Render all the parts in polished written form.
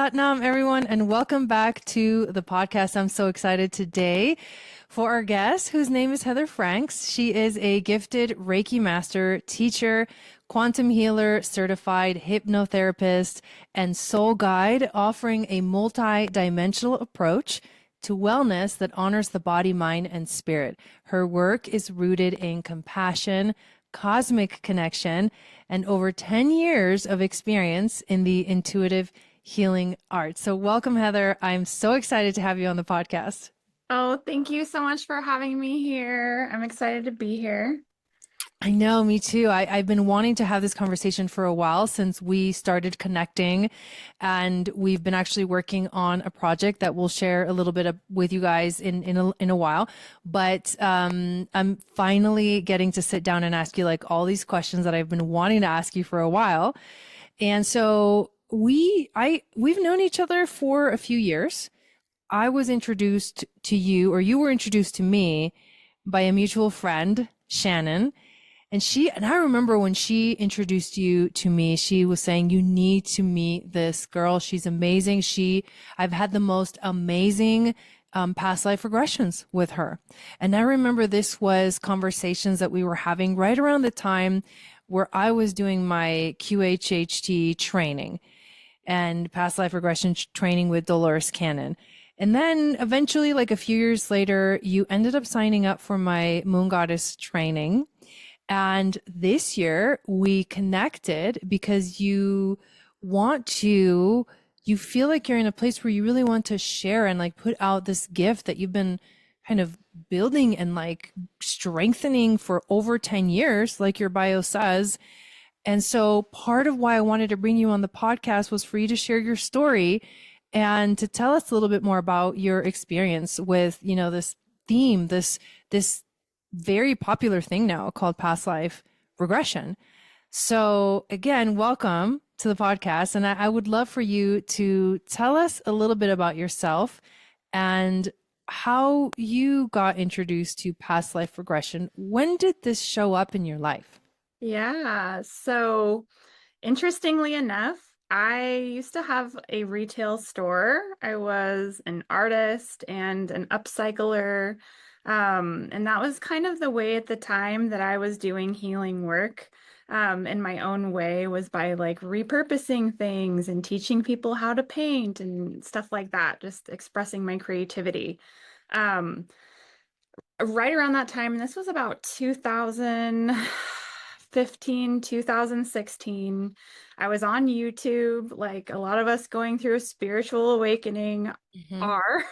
Satnam, everyone, and welcome back to the podcast. I'm so excited today for our guest, whose name is Heather Franks. She is a gifted Reiki master, teacher, quantum healer, certified hypnotherapist, and soul guide, offering a multi-dimensional approach to wellness that honors the body, mind, and spirit. Her work is rooted in compassion, cosmic connection, and over 10 years of experience in the intuitive healing arts. So welcome, Heather. I'm so excited to have you on the podcast. Oh, thank you so much for having me here. I'm excited to be here. I know, me too. I've been wanting to have this conversation for a while since we started connecting, and we've been actually working on a project that we'll share a little bit with you guys in a while. But I'm finally getting to sit down and ask you like all these questions that I've been wanting to ask you for a while. And so we've known each other for a few years. I was introduced to you, or you were introduced to me by a mutual friend, Shannon. And I remember when she introduced you to me, she was saying, you need to meet this girl. She's amazing. I've had the most amazing past life regressions with her. And I remember this was conversations that we were having right around the time where I was doing my QHHT training and past life regression training with Dolores Cannon. And then eventually, like a few years later, you ended up signing up for my Moon Goddess training. And this year we connected because you feel like you're in a place where you really want to share and like put out this gift that you've been kind of building and like strengthening for over 10 years, like your bio says. And so part of why I wanted to bring you on the podcast was for you to share your story and to tell us a little bit more about your experience with, this theme, this very popular thing now called past life regression. So again, welcome to the podcast. And I would love for you to tell us a little bit about yourself and how you got introduced to past life regression. When did this show up in your life? Yeah, so interestingly enough, I used to have a retail store. I was an artist and an upcycler. And that was kind of the way at the time that I was doing healing work in my own way, was by like repurposing things and teaching people how to paint and stuff like that, just expressing my creativity. Um, right around that time, and this was about 2015, 2016, I was on YouTube, like a lot of us going through a spiritual awakening Mm-hmm. are.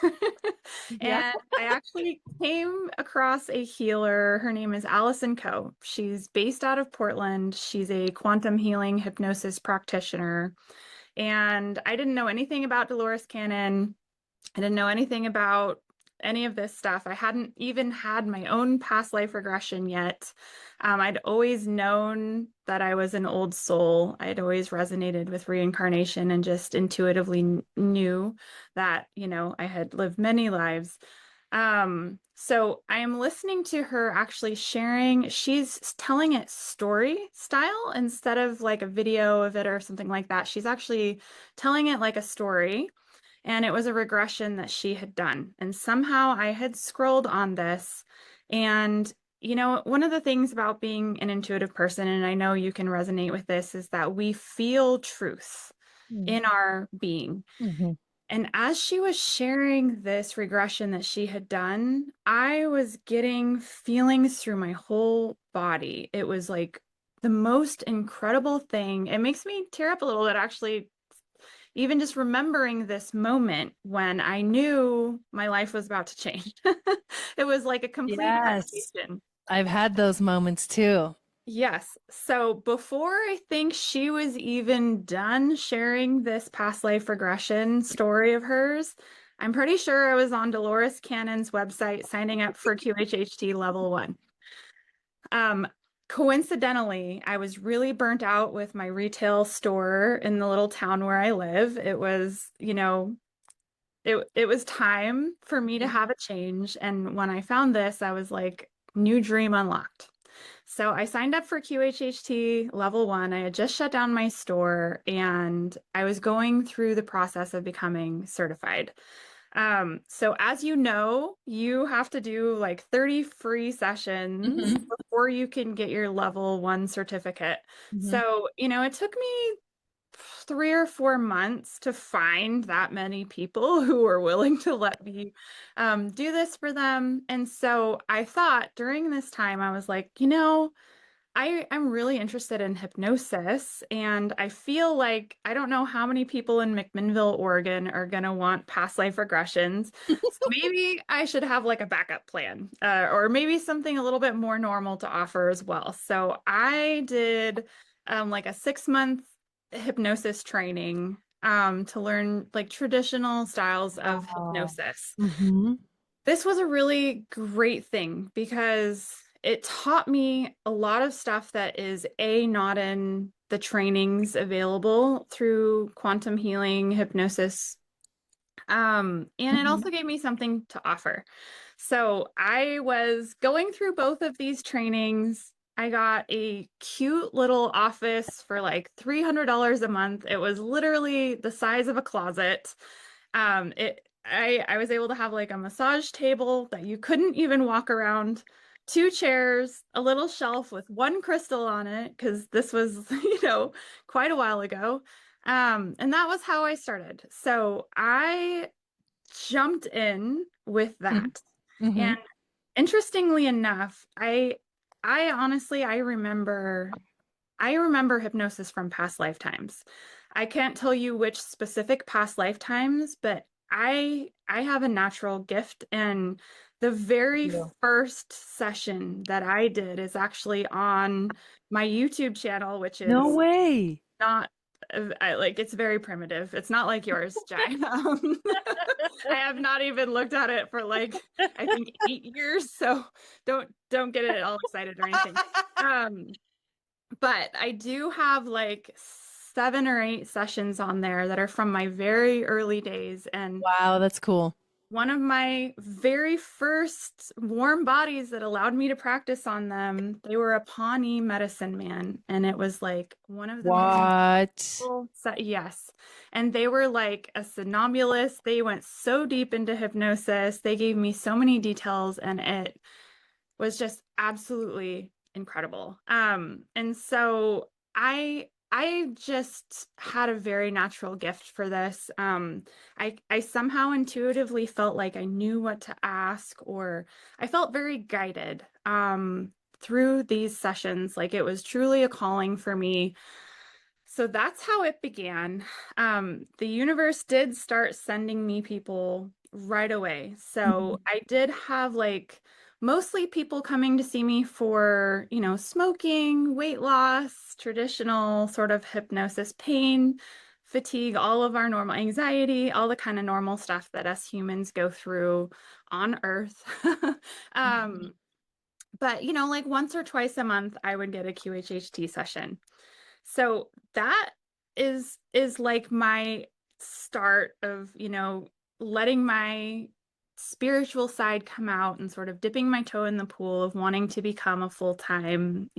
Yeah. And I actually came across a healer. Her name is Allison Coe. She's based out of Portland. She's a quantum healing hypnosis practitioner. And I didn't know anything about Dolores Cannon. I didn't know anything about any of this stuff. I hadn't even had my own past life regression yet. I'd always known that I was an old soul. I'd always resonated with reincarnation and just intuitively knew that, I had lived many lives. So I am listening to her actually sharing, she's telling it story style instead of like a video of it or something like that. She's actually telling it like a story. And it was a regression that she had done. And somehow I had scrolled on this. And, one of the things about being an intuitive person, and I know you can resonate with this, is that we feel truth in our being. Mm-hmm. And as she was sharing this regression that she had done, I was getting feelings through my whole body. It was like the most incredible thing. It makes me tear up a little bit, actually, even just remembering this moment when I knew my life was about to change. It was like a complete Yes, revelation. I've had those moments too. Yes. So before I think she was even done sharing this past life regression story of hers, I'm pretty sure I was on Dolores Cannon's website signing up for QHHT level 1. Um, Coincidentally, I was really burnt out with my retail store in the little town where I live. It was, it was time for me to have a change. And when I found this, I was like, new dream unlocked. So I signed up for QHHT level one. I had just shut down my store and I was going through the process of becoming certified. So as you know, you have to do like 30 free sessions Hmm. before you can get your level one certificate. Hmm. So, it took me 3 or 4 months to find that many people who were willing to let me do this for them. And so I thought during this time, I was like, I'm really interested in hypnosis, and I feel like I don't know how many people in McMinnville, Oregon are going to want past life regressions. So maybe I should have like a backup plan, or maybe something a little bit more normal to offer as well. So I did like a 6 month hypnosis training to learn like traditional styles of Wow. hypnosis. Hmm. This was a really great thing because it taught me a lot of stuff that is not in the trainings available through quantum healing, hypnosis, and it Hmm. also gave me something to offer. So I was going through both of these trainings. I got a cute little office for like $300 a month. It was literally the size of a closet. I was able to have like a massage table that you couldn't even walk around, two chairs, a little shelf with one crystal on it, because this was, quite a while ago. And that was how I started. So I jumped in with that. Hmm. And interestingly enough, I honestly I remember hypnosis from past lifetimes. I can't tell you which specific past lifetimes, but I have a natural gift, and the very Yeah. first session that I did is actually on my YouTube channel, which No is way. not like it's very primitive. It's not like yours, Jai. I have not even looked at it for like I think 8 years, so don't get it all excited or anything. Um, but I do have like 7 or 8 sessions on there that are from my very early days. And Wow, that's cool. one of my very first warm bodies that allowed me to practice on them, they were a Pawnee medicine man. And it was like one of the most What? yes. And they were like a somnambulist. They went so deep into hypnosis. They gave me so many details, and it was just absolutely incredible. And so I just had a very natural gift for this. I somehow intuitively felt like I knew what to ask, or I felt very guided through these sessions. Like it was truly a calling for me. So that's how it began. The universe did start sending me people right away. Mhm. So I did have like mostly people coming to see me for, smoking, weight loss, traditional sort of hypnosis, pain, fatigue, all of our normal anxiety, all the kind of normal stuff that us humans go through on Earth. Mhm. Um, but, like once or twice a month, I would get a QHHT session. So that is like my start of, letting my spiritual side come out and sort of dipping my toe in the pool of wanting to become a full-time,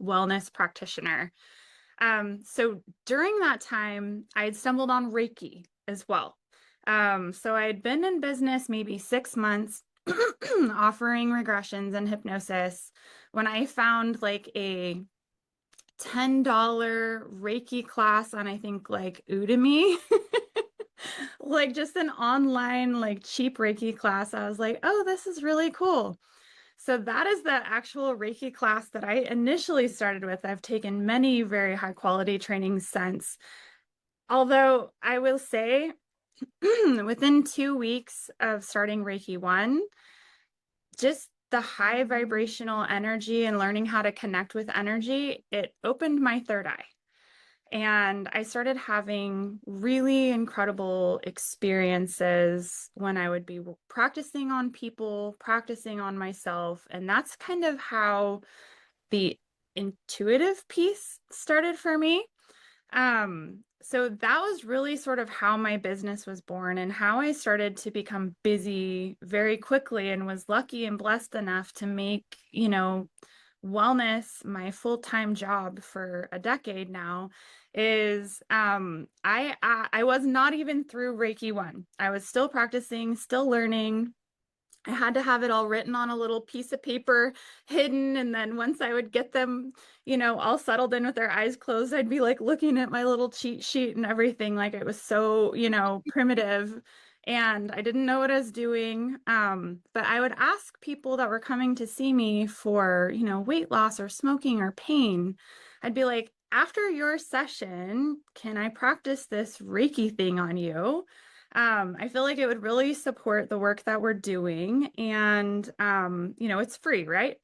wellness practitioner. So during that time, I had stumbled on Reiki as well. So I had been in business maybe 6 months offering regressions and hypnosis when I found like a $10 Reiki class on, I think, like Udemy, like just an online, like cheap Reiki class. I was like, oh, this is really cool. So that is the actual Reiki class that I initially started with. I've taken many very high quality trainings since. Although I will say, within 2 weeks of starting Reiki 1, just the high vibrational energy and learning how to connect with energy, it opened my third eye. And I started having really incredible experiences when I would be practicing on people, practicing on myself. And that's kind of how the intuitive piece started for me. So that was really sort of how my business was born and how I started to become busy very quickly and was lucky and blessed enough to make, wellness, my full-time job for a decade now, is I was not even through Reiki 1. I was still practicing, still learning. I had to have it all written on a little piece of paper, hidden. And then once I would get them, all settled in with their eyes closed, I'd be like looking at my little cheat sheet and everything. Like it was so, primitive. And I didn't know what I was doing. But I would ask people that were coming to see me for, weight loss or smoking or pain. I'd be like, after your session, can I practice this Reiki thing on you? I feel like it would really support the work that we're doing. And, it's free, right?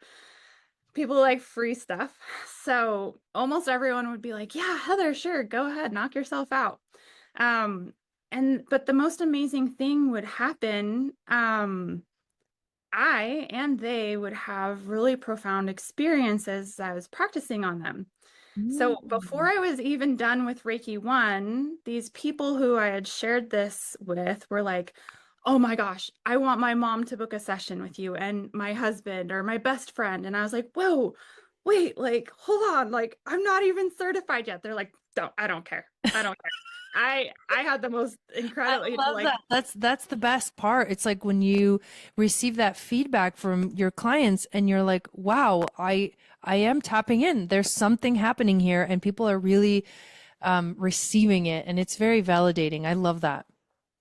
People like free stuff. So almost everyone would be like, yeah, Heather, sure, go ahead, knock yourself out. Um, but the most amazing thing would happen. I and they would have really profound experiences as I was practicing on them. So before Mm. I was even done with Reiki 1, these people who I had shared this with were like, oh my gosh, I want my mom to book a session with you and my husband or my best friend. And I was like, whoa, wait, like, hold on, like, I'm not even certified yet. They're like, I don't care. I don't care. I had the most I incredible, love like, that. That's the best part. It's like when you receive that feedback from your clients and you're like, "Wow, I am tapping in. There's something happening here and people are really receiving it and it's very validating." I love that.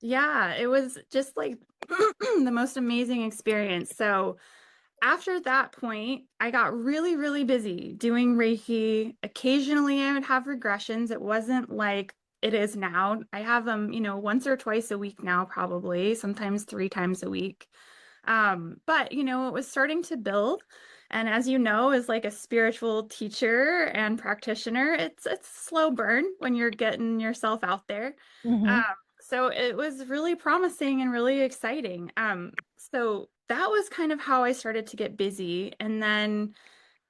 yeah, it was just like the most amazing experience. So after that point, I got really, really busy doing Reiki. Occasionally, I would have regressions. It wasn't like it is now. I have them, once or twice a week now, probably, sometimes 3 times a week. But it was starting to build. And as you know, as like a spiritual teacher and practitioner, it's a slow burn when you're getting yourself out there. Um, Hmm. so it was really promising and really exciting. So that was kind of how I started to get busy. And then,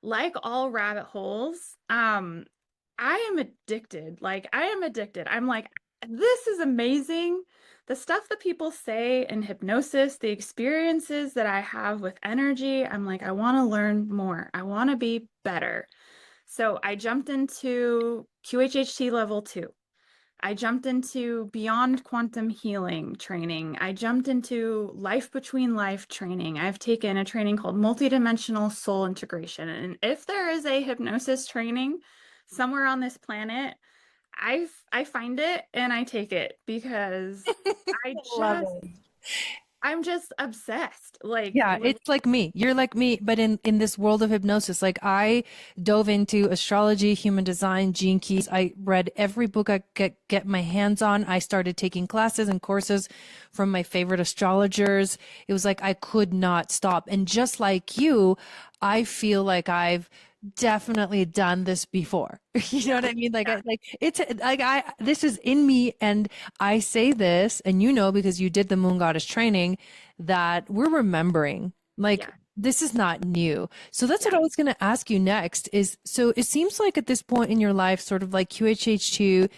like all rabbit holes, I am addicted. Like, I am addicted. I'm like, this is amazing. The stuff that people say in hypnosis, the experiences that I have with energy, I'm like, I want to learn more. I want to be better. So I jumped into QHHT level 2. I jumped into beyond quantum healing training. I jumped into life between life training. I've taken a training called multidimensional soul integration. And if there is a hypnosis training somewhere on this planet, I find it and I take it because I Love just it. I'm just obsessed. Like Yeah, with it's like me. You're like me, but in this world of hypnosis, like I dove into astrology, human design, gene keys. I read every book I get my hands on. I started taking classes and courses from my favorite astrologers. It was like I could not stop. And just like you, I feel like I've definitely done this before. You know yeah, what I mean? Like yeah, it's like this is in me and I say this and because you did the moon goddess training that we're remembering. Like yeah, this is not new. So that's what yeah. I was going to ask you next is so it seems like at this point in your life, sort of like QHHT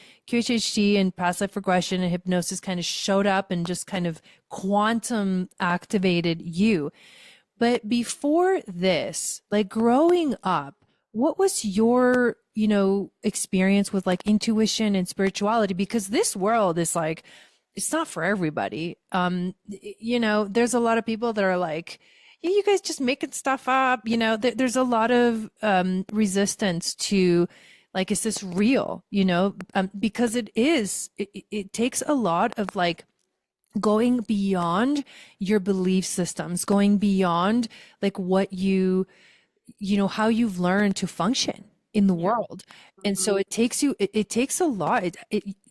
and past life regression and hypnosis kind of showed up and just kind of quantum activated you. But before this, like growing up, what was your, experience with like intuition and spirituality? Because this world is like, it's not for everybody. There's a lot of people that are like, yeah, you guys just making stuff up. There's a lot of resistance to like, is this real? Because it takes a lot of like going beyond your belief systems, going beyond like what how you've learned to function in the Yeah. world. And so Mhm. it takes a lot.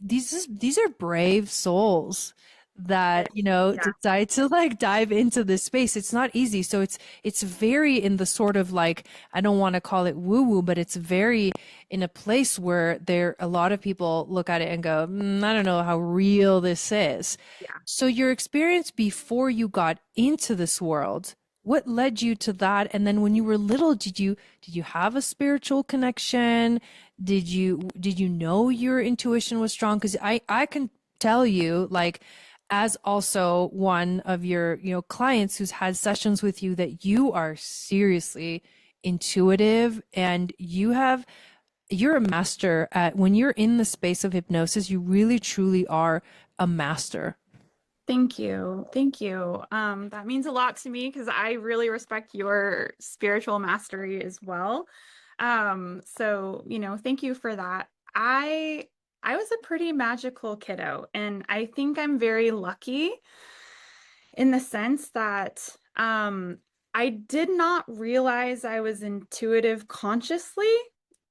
These are brave souls that, It- yeah. decide to like dive into this space. It's not easy. So it's very in the sort of like, I don't want to call it woo woo, but it's very in a place where a lot of people look at it and go, I don't know how real this is. Yeah. So your experience before you got into this world, what led you to that? And then when you were little, did you have a spiritual connection? Did you know your intuition was strong? Because I can tell you, like, as also one of your clients who's had sessions with you, that you are seriously intuitive, and you're a master at when you're in the space of hypnosis, you really truly are a master. Thank you. Thank you. That means a lot to me because I really respect your spiritual mastery as well. So, thank you for that. I was a pretty magical kiddo, and I think I'm very lucky in the sense that I did not realize I was intuitive consciously,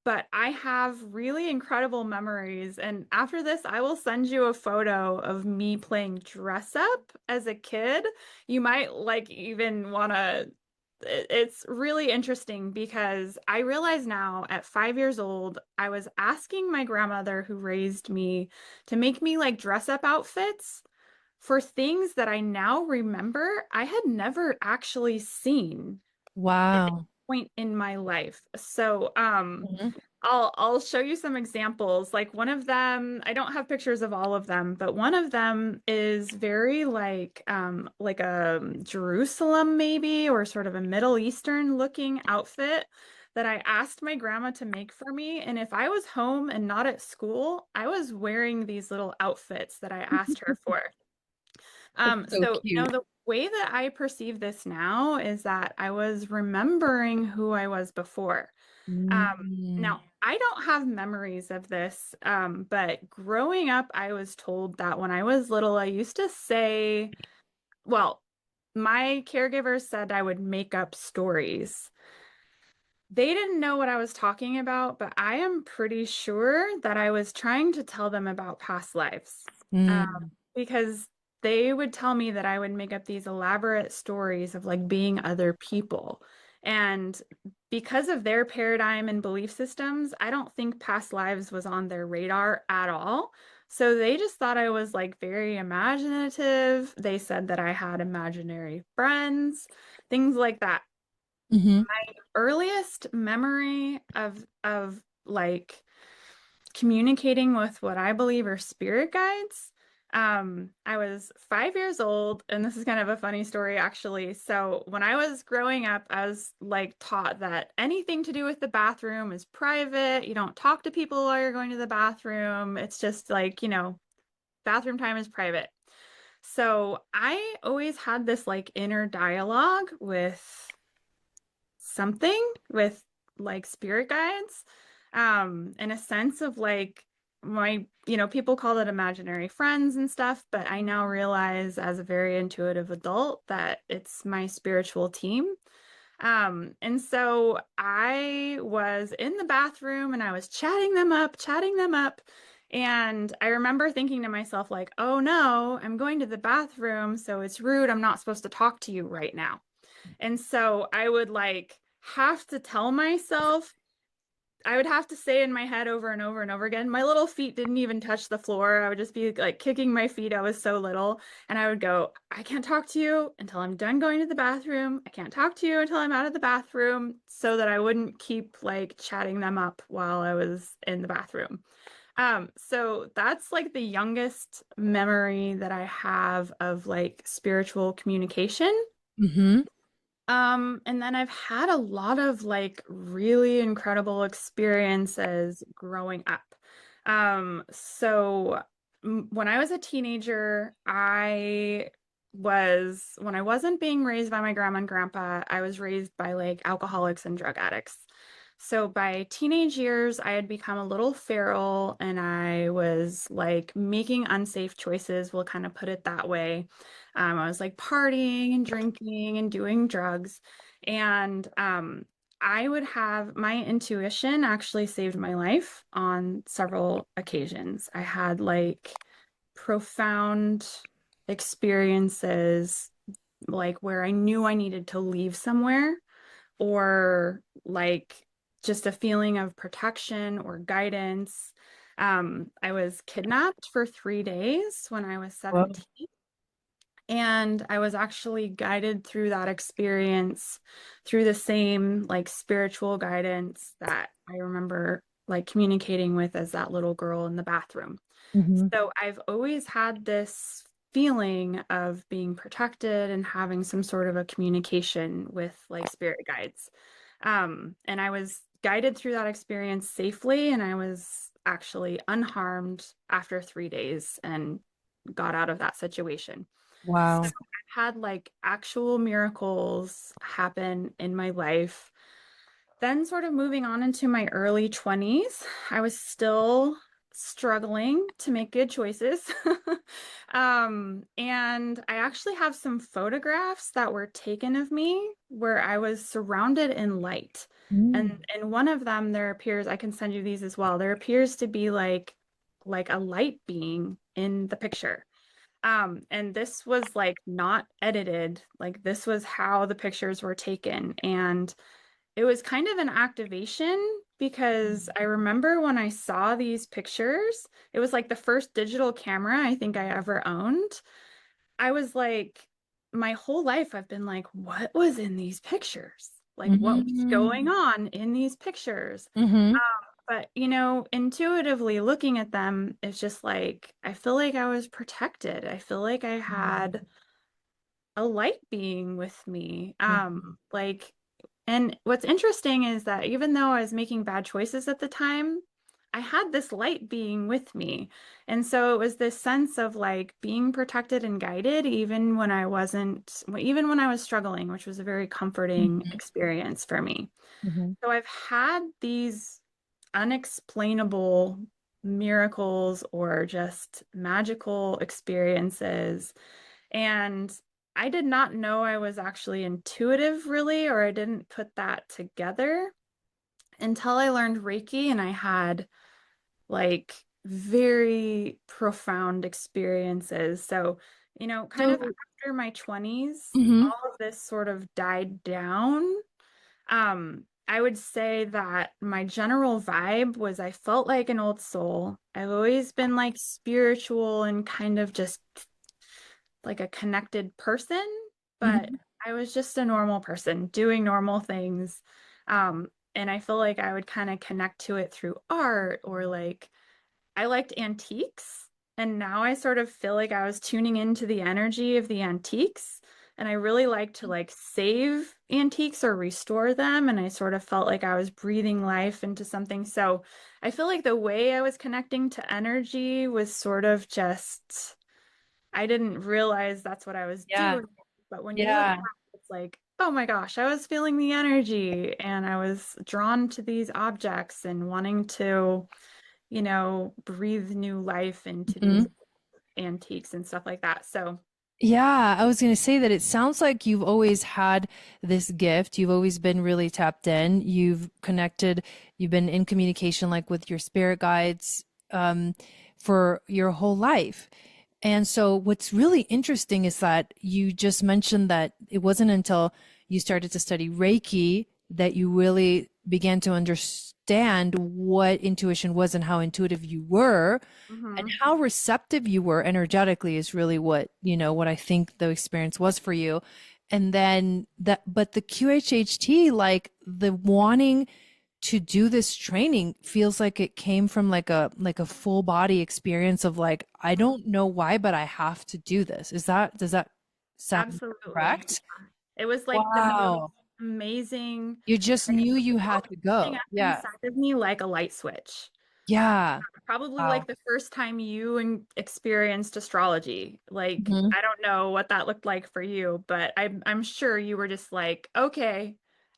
but I have really incredible memories. And after this, I will send you a photo of me playing dress up as a kid. You might like even want to. It's really interesting because I realize now at 5 years old, I was asking my grandmother who raised me to make me like dress up outfits for things that I now remember I had never actually seen at any Wow. point in my life. So, Mhm. I'll show you some examples. Like one of them, I don't have pictures of all of them, but one of them is very like a Jerusalem maybe or sort of a Middle Eastern looking outfit that I asked my grandma to make for me. And if I was home and not at school, I was wearing these little outfits that I asked her for. That's so So, cute. the way that I perceive this now is that I was remembering who I was before. Mm. Now, I don't have memories of this, but growing up, I was told that when I was little, I used to say, well, my caregivers said I would make up stories. They didn't know what I was talking about, but I am pretty sure that I was trying to tell them about past lives. Um, Mm. because they would tell me that I would make up these elaborate stories of like being other people. And because of their paradigm and belief systems, I don't think past lives was on their radar at all. So they just thought I was like very imaginative. They said that I had imaginary friends, things like that. Hmm. Earliest memory of like communicating with what I believe are spirit guides. I was 5 years old, and this is kind of a funny story actually. So when I was growing up, I was like taught that anything to do with the bathroom is private. You don't talk to people while you're going to the bathroom. It's just like, bathroom time is private. So I always had this like inner dialogue with something with like spirit guides in a sense of like my people call it imaginary friends and stuff, but I now realize as a very intuitive adult that it's my spiritual team. And so I was in the bathroom and I was chatting them up. And I remember thinking to myself, like, oh no, I'm going to the bathroom, so it's rude. I'm not supposed to talk to you right now. And so I would like have to tell myself, I would have to say in my head over and over and over again, my little feet didn't even touch the floor. I would just be like kicking my feet. I was so little. And I would go, I can't talk to you until I'm done going to the bathroom. I can't talk to you until I'm out of the bathroom, so that I wouldn't keep like chatting them up while I was in the bathroom. So that's like the youngest memory that I have of like spiritual communication. Hmm. And then I've had a lot of like really incredible experiences growing up. So when I was a teenager, when I wasn't being raised by my grandma and grandpa, I was raised by like alcoholics and drug addicts. So by teenage years, I had become a little feral and I was like making unsafe choices, we'll kind of put it that way. I was like partying and drinking and doing drugs. And I would have my intuition actually saved my life on several occasions. I had like profound experiences, like where I knew I needed to leave somewhere, or like just a feeling of protection or guidance. I was kidnapped for 3 days when I was Whoa. 17. And I was actually guided through that experience through the same like spiritual guidance that I remember like communicating with as that little girl in the bathroom. Hmm. So I've always had this feeling of being protected and having some sort of a communication with like spirit guides. And I was guided through that experience safely, and I was actually unharmed after 3 days and got out of that situation. So Wow. I've had like actual miracles happen in my life. Then, sort of moving on into my early 20s, I was still struggling to make good choices. And I actually have some photographs that were taken of me where I was surrounded in light. And Mm. in one of them, there appears, I can send you these as well. There appears to be like a light being in the picture. And this was like not edited. Like this was how the pictures were taken. And it was kind of an activation because I remember when I saw these pictures, it was like the first digital camera I think I ever owned. I was like, my whole life I've been like, what was in these pictures? Like, what was going Mm. on in these pictures? Mm-hmm. But, intuitively looking at them, it's just like, I feel like I was protected. I feel like I had a light being with me. Like, and what's interesting is that even though I was making bad choices at the time, I had this light being with me. And so it was this sense of like being protected and guided, even when I wasn't, even when I was struggling, which was a very comforting Mm-hmm. experience for me. Mm-hmm. So I've had these unexplainable miracles or just magical experiences. And I did not know I was actually intuitive, really, or I didn't put that together until I learned Reiki and I had like very profound experiences. So, kind of So, after my 20s, mhm. all of this sort of died down. I would say that my general vibe was I felt like an old soul. I've always been like spiritual and kind of just like a connected person, but Mhm. I was just a normal person doing normal things. And I feel like I would kind of connect to it through art or like I liked antiques. And now I sort of feel like I was tuning into the energy of the antiques. And I really like to like save antiques or restore them. And I sort of felt like I was breathing life into something. So I feel like the way I was connecting to energy was sort of just I didn't realize that's what I was Yeah. doing. But when you look Yeah. back, it's like, oh my gosh, I was feeling the energy and I was drawn to these objects and wanting to, breathe new life into these Mhm. antiques and stuff like that. So, Yeah, I was going to say that it sounds like you've always had this gift. You've always been really tapped in. You've connected, you've been in communication like with your spirit guides for your whole life. And so what's really interesting is that you just mentioned that it wasn't until you started to study Reiki that you really began to understand what intuition was and how intuitive you were and mhm, how receptive you were energetically is really what, what I think the experience was for you. And then but the QHHT, like the wanting to do this training feels like it came from like a full body experience of like, I don't know why, but I have to do this. Does that sound absolutely. correct? It was like the most Wow. amazing, You just like, knew you had to something go. up Yeah. inside of me like a light switch. Yeah. Probably like Wow. the first time you experienced astrology. Like, Mhm. I don't know what that looked like for you, but I'm sure you were just like, okay,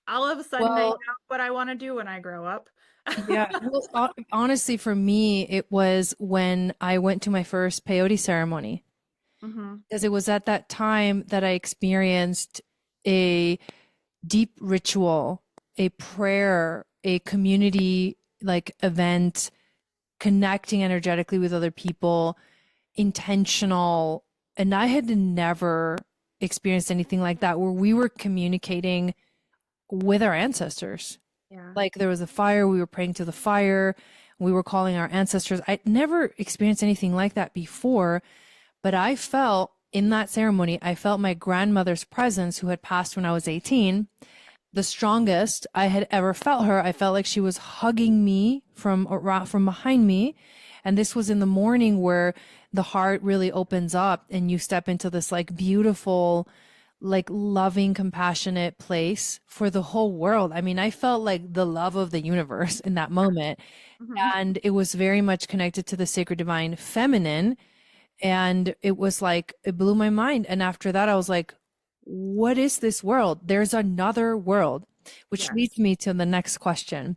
all of a sudden I know Well, what I want to do when I grow up. yeah. Well, honestly, for me, it was when I went to my first peyote ceremony, Hmm. because it was at that time that I experienced a deep ritual, a prayer, a community like event, connecting energetically with other people, intentional. And I had never experienced anything like that where we were communicating with our ancestors. Yeah. Like there was a fire, we were praying to the fire, we were calling our ancestors. I'd never experienced anything like that before, but I felt in that ceremony, I felt my grandmother's presence, who had passed when I was 18, the strongest I had ever felt her. I felt like she was hugging me from behind me. And this was in the morning where the heart really opens up and you step into this like beautiful like loving, compassionate place for the whole world. I mean, I felt like the love of the universe in that moment. Mhm. And it was very much connected to the sacred divine feminine. And it was like, it blew my mind. And after that, I was like, what is this world? There's another world, which Yes. leads me to the next question.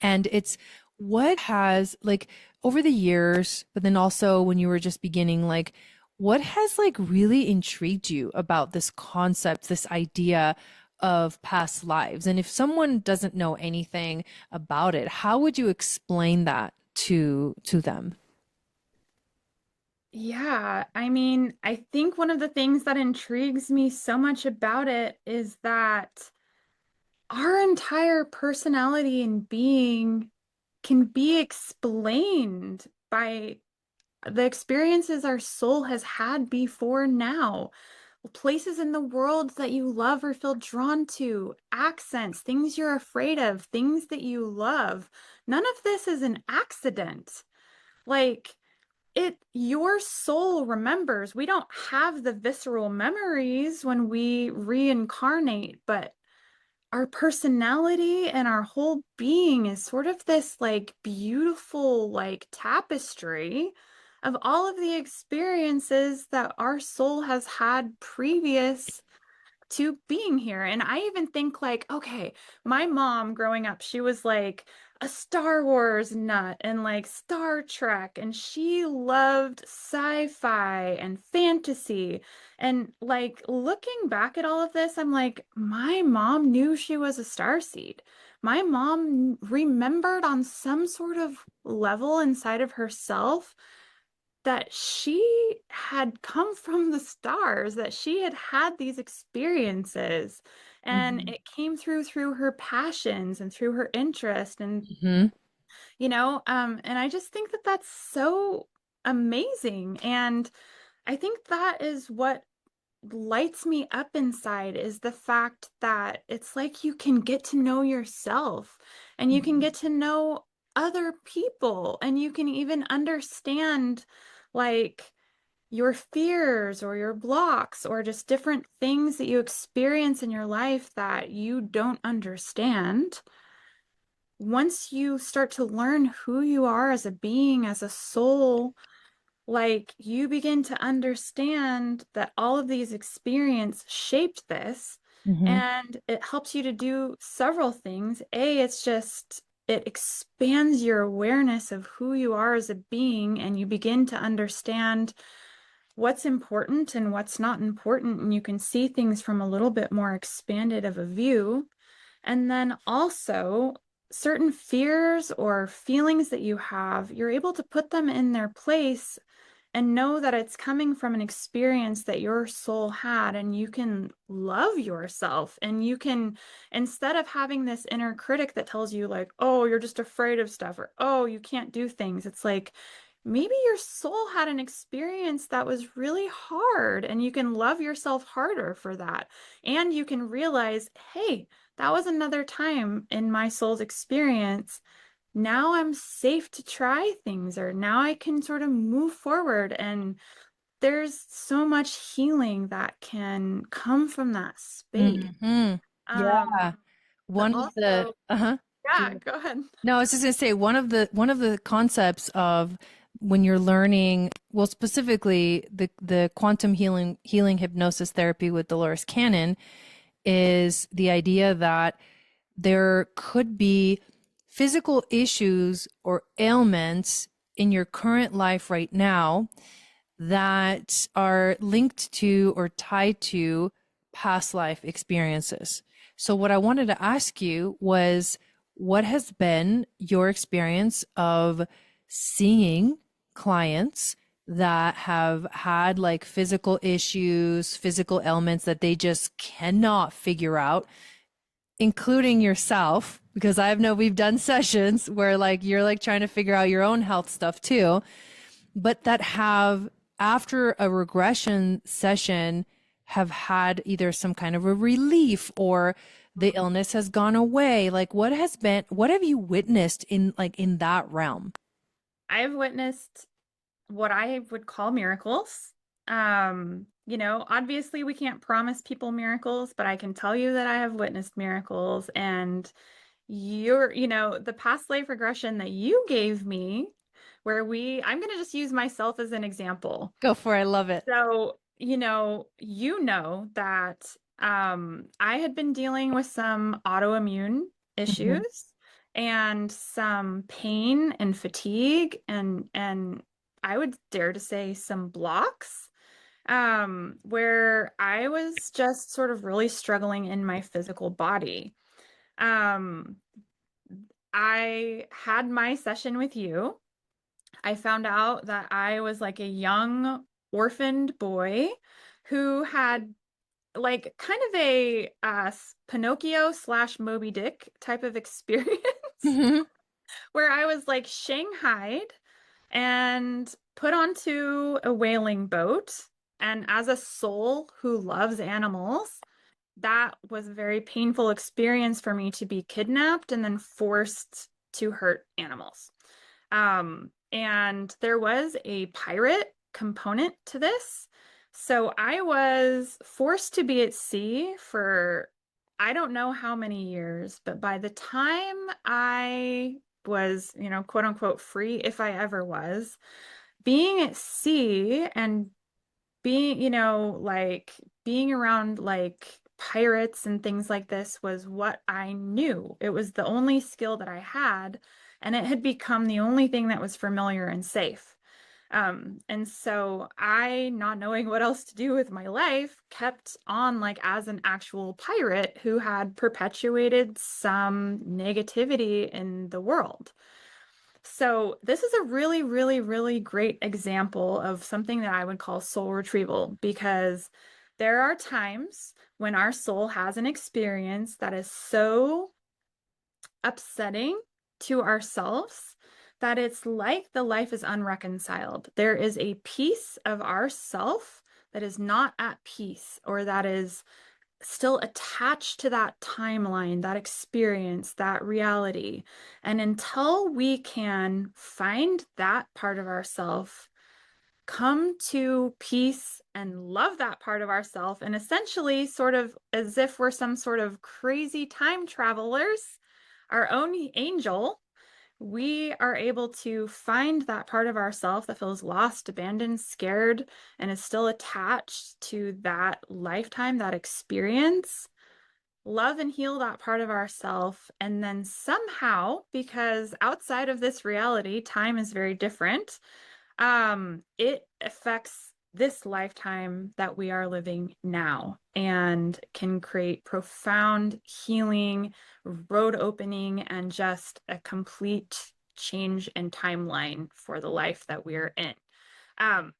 And it's what has like over the years, but then also when you were just beginning, like what has like really intrigued you about this concept, this idea of past lives? And if someone doesn't know anything about it, how would you explain that to them? Yeah, I mean, I think one of the things that intrigues me so much about it is that our entire personality and being can be explained by the experiences our soul has had before now. Places in the world that you love or feel drawn to, accents, things you're afraid of, things that you love. None of this is an accident. Like, your soul remembers. We don't have the visceral memories when we reincarnate, but our personality and our whole being is sort of this like beautiful like tapestry of all of the experiences that our soul has had previous to being here. And I even think like, okay, my mom growing up, she was like a Star Wars nut and like Star Trek, and she loved sci-fi and fantasy. And like looking back at all of this, I'm like, my mom knew she was a starseed. My mom remembered on some sort of level inside of herself that she had come from the stars, that she had had these experiences, and Hmm. it came through her passions and through her interest, and Hmm. and I just think that that's so amazing, and I think that is what lights me up inside is the fact that it's like you can get to know yourself and you can get to know other people and you can even understand like your fears or your blocks or just different things that you experience in your life that you don't understand. Once you start to learn who you are as a being, as a soul, like you begin to understand that all of these experience shaped this, Hmm. and it helps you to do several things. It's just it expands your awareness of who you are as a being, and you begin to understand what's important and what's not important, and you can see things from a little bit more expanded of a view. And then also, certain fears or feelings that you have, you're able to put them in their place and know that it's coming from an experience that your soul had, and you can love yourself. And you can, instead of having this inner critic that tells you, like, oh, you're just afraid of stuff, or oh, you can't do things, it's like maybe your soul had an experience that was really hard, and you can love yourself harder for that. And you can realize, hey, that was another time in my soul's experience. Now I'm safe to try things, or now I can sort of move forward. And there's so much healing that can come from that space. Hmm. Um, Yeah. but One of the, also, uh-huh. yeah, go ahead. No, I was just gonna say one of the concepts of when you're learning, well, specifically the quantum healing hypnosis therapy with Dolores Cannon is the idea that there could be physical issues or ailments in your current life right now that are linked to or tied to past life experiences. So, what I wanted to ask you was what has been your experience of seeing clients that have had like physical issues, physical ailments that they just cannot figure out, including yourself? Because I know we've done sessions where like you're like trying to figure out your own health stuff too, but that have after a regression session have had either some kind of a relief or the illness has gone away. Like what have you witnessed in like in that realm? I've witnessed what I would call miracles. Obviously we can't promise people miracles, but I can tell you that I have witnessed miracles. And the past life regression that you gave me, I'm going to just use myself as an example. Go for it. I love it. So, that I had been dealing with some autoimmune Hmm. issues and some pain and fatigue and I would dare to say some blocks, where I was just sort of really struggling in my physical body. Um, I had my session with you. I found out that I was like a young orphaned boy who had like kind of a Pinocchio slash Moby Dick type of experience Hmm. where I was like shanghaied and put onto a whaling boat. And as a soul who loves animals, that was a very painful experience for me to be kidnapped and then forced to hurt animals. And there was a pirate component to this. So I was forced to be at sea for I don't know how many years, but by the time I was, quote unquote free, if I ever was, being at sea and being, like being around like pirates and things like this was what I knew. It was the only skill that I had, and it had become the only thing that was familiar and safe. And so I, not knowing what else to do with my life, kept on like as an actual pirate who had perpetuated some negativity in the world. So, this is a really, really, really great example of something that I would call soul retrieval because there are times when our soul has an experience that is so upsetting to ourselves that it's like the life is unreconciled. There is a piece of ourself that is not at peace or that is still attached to that timeline, that experience, that reality. And until we can find that part of ourself, come to peace and love that part of ourself, and essentially sort of as if we're some sort of crazy time travelers, our own angel, we are able to find that part of ourself that feels lost, abandoned, scared, and is still attached to that lifetime, that experience, love and heal that part of ourself. And then somehow, because outside of this reality, time is very different, it affects this lifetime that we are living now and can create profound healing, road opening, and just a complete change in timeline for the life that we're in. Um,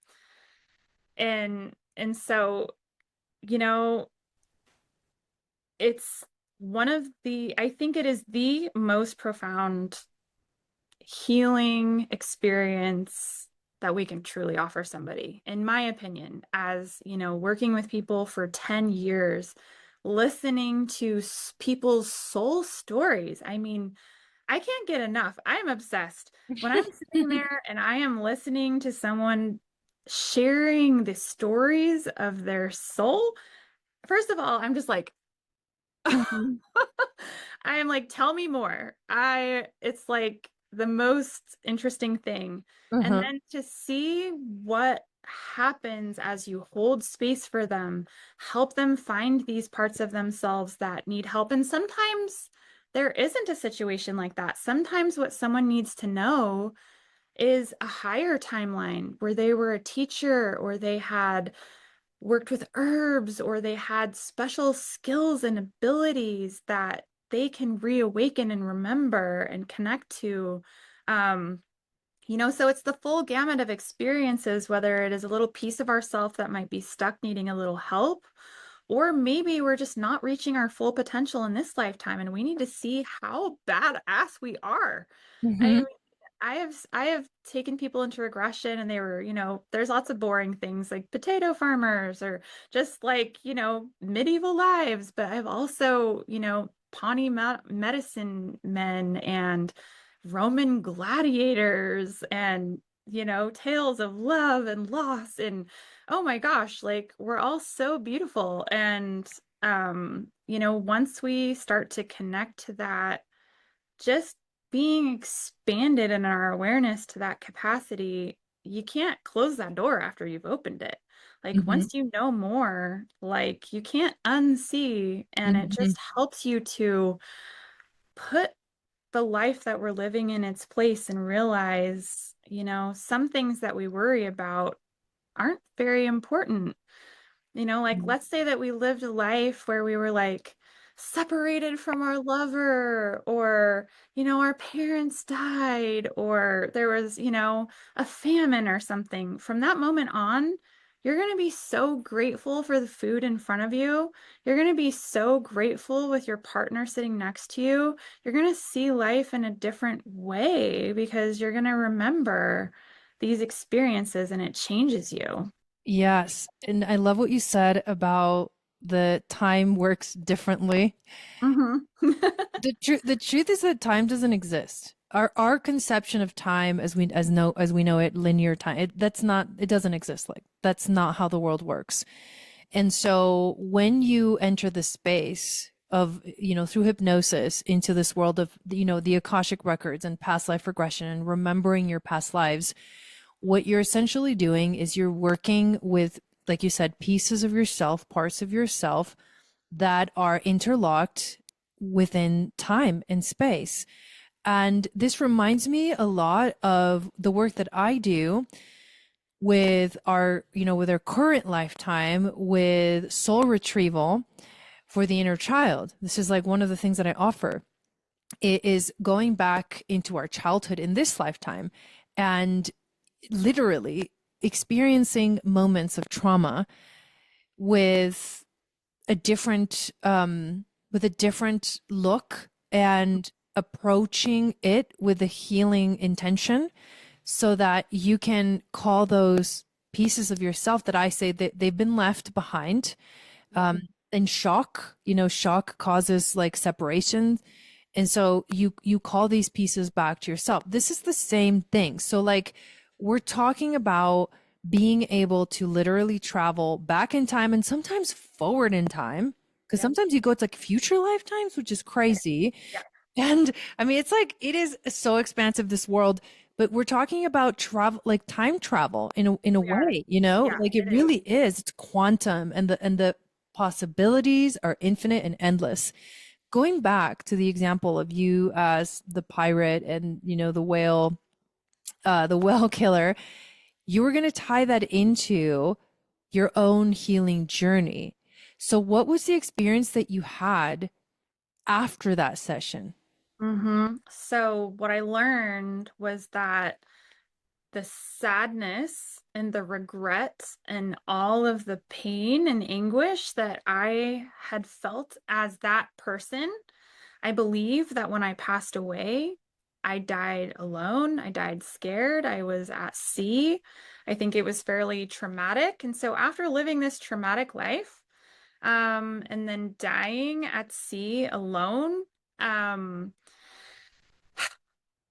and so, you know, it's I think it is the most profound healing experience that we can truly offer somebody, in my opinion, as working with people for 10 years, listening to people's soul stories. I mean, I can't get enough. I am obsessed. When I'm sitting there and I am listening to someone sharing the stories of their soul, first of all, I'm just like, Hmm. I am like, tell me more. It's like the most interesting thing. And Uh-huh. then to see what happens as you hold space for them, help them find these parts of themselves that need help. And sometimes there isn't a situation like that. Sometimes what someone needs to know is a higher timeline where they were a teacher or they had worked with herbs or they had special skills and abilities that they can reawaken and remember and connect to. Um, so it's the full gamut of experiences, whether it is a little piece of ourself that might be stuck needing a little help, or maybe we're just not reaching our full potential in this lifetime and we need to see how badass we are. I mean, Hmm. I have taken people into regression and they were, there's lots of boring things like potato farmers or just like, medieval lives, but I've also, Pawnee medicine men and Roman gladiators and tales of love and loss and oh my gosh, like we're all so beautiful. And once we start to connect to that, just being expanded in our awareness to that capacity, you can't close that door after you've opened it. Like Hmm. once you know more, like you can't unsee, and it Hmm. just helps you to put the life that we're living in its place and realize, some things that we worry about aren't very important. Let's say that we lived a life where we were like separated from our lover, or, our parents died, or there was, a famine or something. From that moment on, you're going to be so grateful for the food in front of you. You're going to be so grateful with your partner sitting next to you. You're going to see life in a different way because you're going to remember these experiences and it changes you. Yes. And I love what you said about the time works differently. Hmm. The truth is that time doesn't exist. Our conception of time as we know it, linear time, it doesn't exist. Like that's not how the world works. And so when you enter the space of, through hypnosis into this world of, the Akashic records and past life regression and remembering your past lives, what you're essentially doing is you're working with, like you said, pieces of yourself, parts of yourself that are interlocked within time and space. And this reminds me a lot of the work that I do with with our current lifetime with soul retrieval for the inner child. This is like one of the things that I offer. It is going back into our childhood in this lifetime and literally experiencing moments of trauma with a different look and approaching it with a healing intention so that you can call those pieces of yourself that I say that they've been left behind. And shock, shock causes like separation. And so you call these pieces back to yourself. This is the same thing. So like we're talking about being able to literally travel back in time and sometimes forward in time. Because Yep. sometimes you go to like future lifetimes, which is Yeah. crazy. Yeah. And I mean, it's like it is so expansive, this world, but we're talking about travel, like time travel in a We are. way, Yeah, like it it is. really is. It's quantum and the possibilities are infinite and endless. Going back to the example of you as the pirate and the whale killer, you were going to tie that into your own healing journey. So what was the experience that you had after that session? So what I learned was that the sadness and the regret and all of the pain and anguish that I had felt as that person, I believe that when I passed away, I died alone. I died scared. I was at sea. I think it was fairly traumatic. And so after living this traumatic life, and then dying at sea alone, um,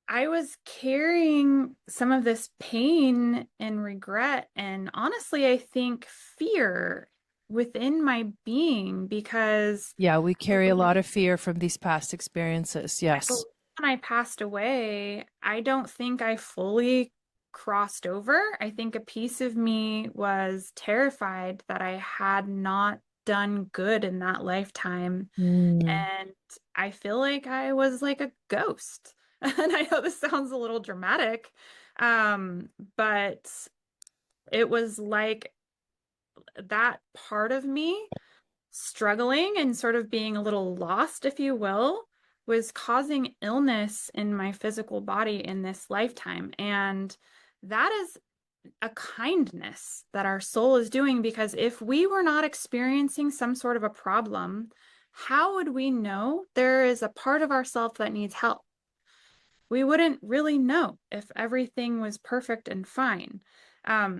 I was carrying some of this pain and regret, and honestly, I think fear within my being because Yeah, we I carry a believe, lot of fear from these past experiences. I Yes. believe when I passed away, I don't think I fully crossed over. I think a piece of me was terrified that I had not done good in that lifetime. Mm. And I feel like I was like a ghost. And I know this sounds a little dramatic, but it was like that part of me struggling and sort of being a little lost, if you will, was causing illness in my physical body in this lifetime. And that is a kindness that our soul is doing because if we were not experiencing some sort of a problem, how would we know there is a part of ourself that needs help? We wouldn't really know if everything was perfect and fine.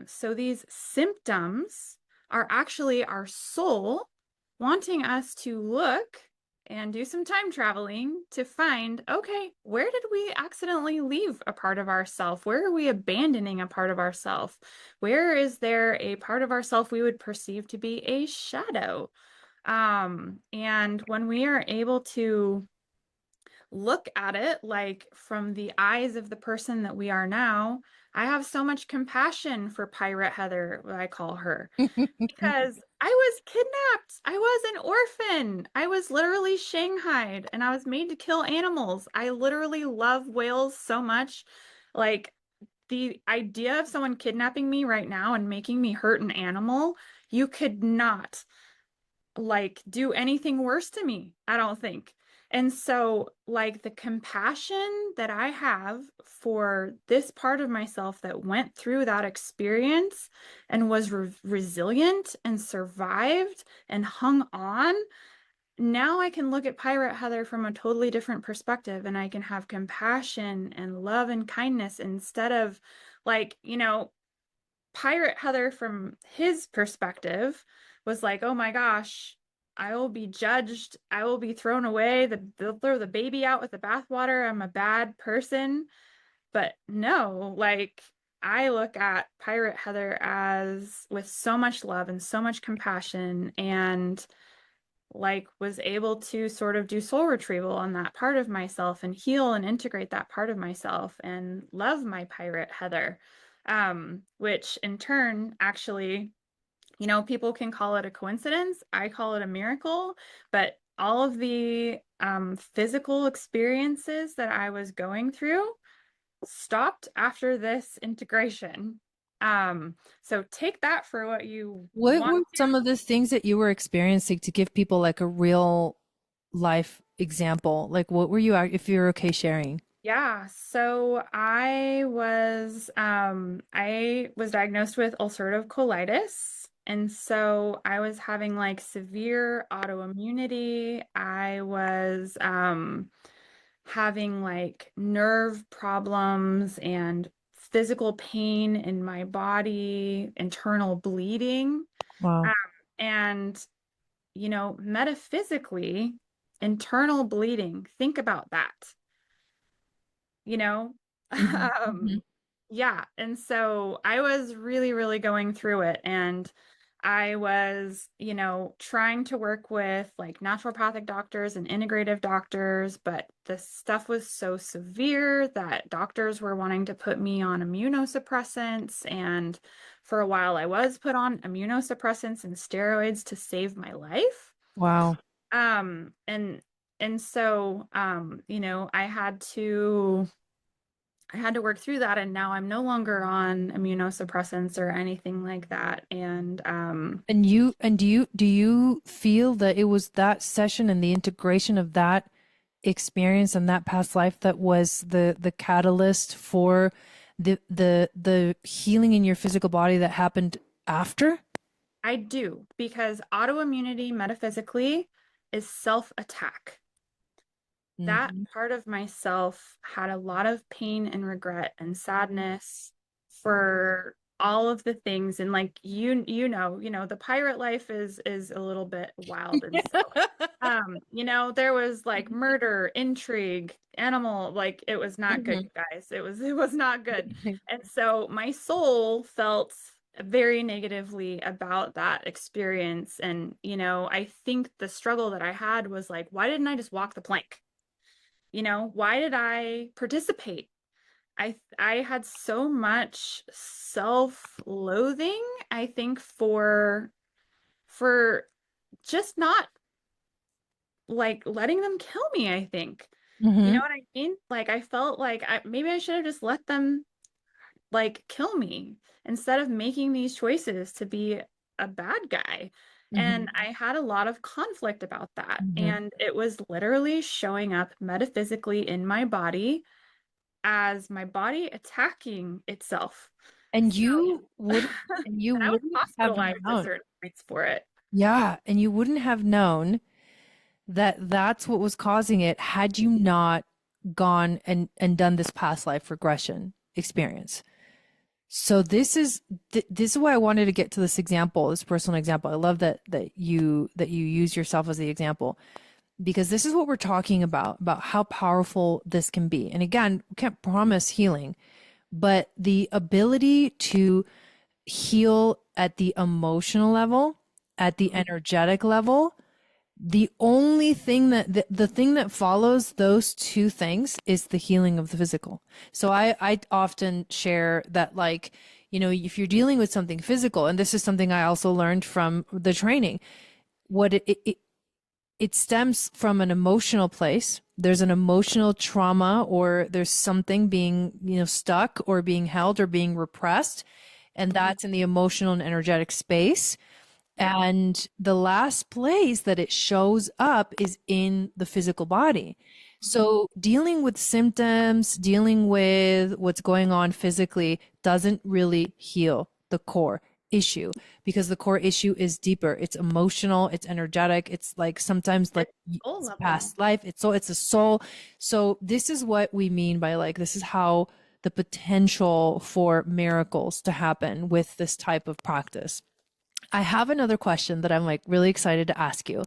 So these symptoms are actually our soul wanting us to look and do some time traveling to find, okay, where did we accidentally leave a part of ourself? Where are we abandoning a part of ourself? Where is there a part of ourself we would perceive to be a shadow? And when we are able to look at it like from the eyes of the person that we are now, I have so much compassion for Pirate Heather, what I call her, because I was kidnapped. I was an orphan. I was literally shanghaied and I was made to kill animals. I literally love whales so much. Like the idea of someone kidnapping me right now and making me hurt an animal, you could not like do anything worse to me, I don't think. And so, like, the compassion that I have for this part of myself that went through that experience and was resilient and survived and hung on, now I can look at Pirate Heather from a totally different perspective and I can have compassion and love and kindness instead of, like, Pirate Heather, from his perspective, was like, oh my gosh, I will be judged. I will be thrown away. They'll throw the baby out with the bathwater. I'm a bad person. But no, like, I look at Pirate Heather as with so much love and so much compassion, and like was able to sort of do soul retrieval on that part of myself and heal and integrate that part of myself and love my Pirate Heather, which in turn actually, people can call it a coincidence. I call it a miracle, but all of the physical experiences that I was going through stopped after this integration. So take that for what you What want. were some of the things that you were experiencing to give people like a real life example? Like what were you, if you're okay sharing? Yeah, so I was diagnosed with ulcerative colitis. And so I was having like severe autoimmunity. I was having like nerve problems and physical pain in my body, internal bleeding. Wow. Um, and metaphysically, internal bleeding, think about that you know? Hmm. Um, Hmm. yeah. And so I was really, really going through it. And I was, trying to work with like naturopathic doctors and integrative doctors, but the stuff was so severe that doctors were wanting to put me on immunosuppressants. And for a while, I was put on immunosuppressants and steroids to save my life. Wow. And so, I had to work through that, and now I'm no longer on immunosuppressants or anything like that. And And do you feel that it was that session and the integration of that experience and that past life that was the catalyst for the healing in your physical body that happened after? I do, because autoimmunity metaphysically is self-attack. That Hmm. part of myself had a lot of pain and regret and sadness for all of the things. And like the pirate life is a little bit wild. And so there was like murder, intrigue, animal, like it was not good, Hmm. you guys. It was not good. And so my soul felt very negatively about that experience. And I think the struggle that I had was like, why didn't I just walk the plank? Why did I participate? I had so much self-loathing, I think, for just not like letting them kill me, I think. You know Hmm. what I mean? Like I felt like maybe I should have just let them like kill me instead of making these choices to be a bad guy. And Hmm. I had a lot of conflict about that. Hmm. And it was literally showing up metaphysically in my body as my body attacking itself. And So, you wouldn't, and you and I was wouldn't have hospitalized at known. certain points for it. Yeah, and you wouldn't have known that that's what was causing it had you not gone and done this past life regression experience. So this is why I wanted to get to this example, this personal example. I love that you use yourself as the example. because this is what we're talking about how powerful this can be. And again, we can't promise healing, but the ability to heal at the emotional level, at the energetic level, the only thing that the thing that follows those two things is the healing of the physical. So I often share that, like, if you're dealing with something physical, and this is something I also learned from the training, what it stems from an emotional place. There's an emotional trauma, or there's something being, stuck or being held or being repressed. And that's in the emotional and energetic space. Yeah. And the last place that it shows up is in the physical body. So dealing with symptoms, dealing with what's going on physically doesn't really heal the core issue, because the core issue is deeper. It's emotional, it's energetic, it's like sometimes like It's soul it's level. past life, it's a soul. So this is what we mean by, like, this is how the potential for miracles to happen with this type of practice. I have another question that I'm like really excited to ask you.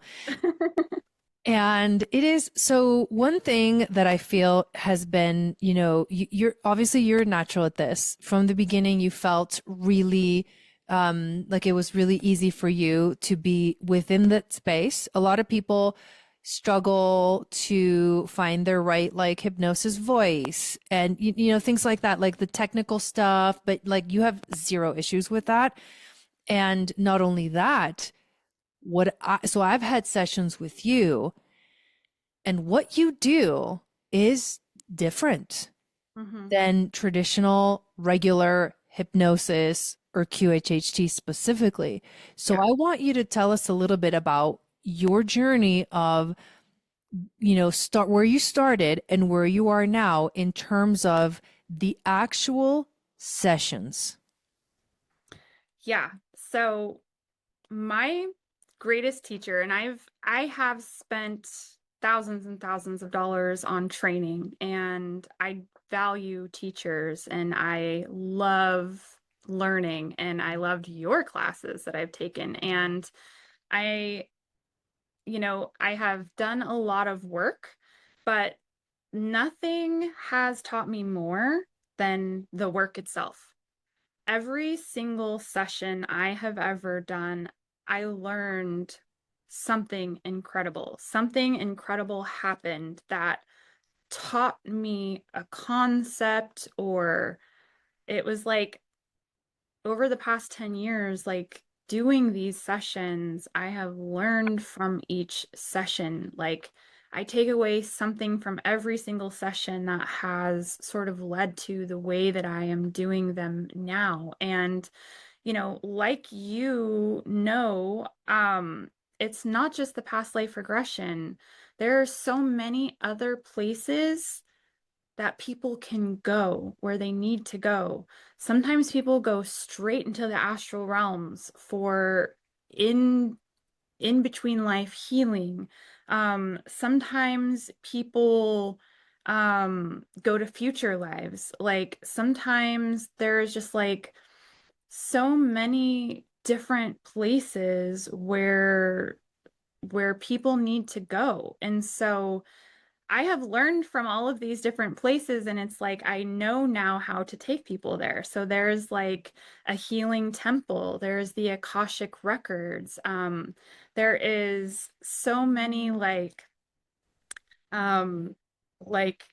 And it is, so one thing that I feel has been, you're obviously you're natural at this. From the beginning, you felt really like it was really easy for you to be within that space. A lot of people struggle to find their right, like, hypnosis voice and things like that, like the technical stuff, but like you have zero issues with that. And not only that, so I've had sessions with you, and what you do is different Hmm. than traditional regular hypnosis or QHHT specifically. So Yeah. I want you to tell us a little bit about your journey of, start where you started and where you are now in terms of the actual sessions. Yeah. So my greatest teacher, and I have spent thousands and thousands of dollars on training, and I value teachers, and I love learning, and I loved your classes that I've taken. And I, I have done a lot of work, but nothing has taught me more than the work itself. Every single session I have ever done, I learned something incredible. Something incredible happened that taught me a concept, or it was like over the past 10 years, like doing these sessions, I have learned from each session. Like, I take away something from every single session that has sort of led to the way that I am doing them now. And, like it's not just the past life regression. There are so many other places that people can go where they need to go. Sometimes people go straight into the astral realms for in in between life healing. Sometimes people go to future lives. Like, sometimes there's just like so many different places where people need to go. And so I have learned from all of these different places, and it's like I know now how to take people there. So there's like a healing temple, there's the Akashic records. There is so many um, like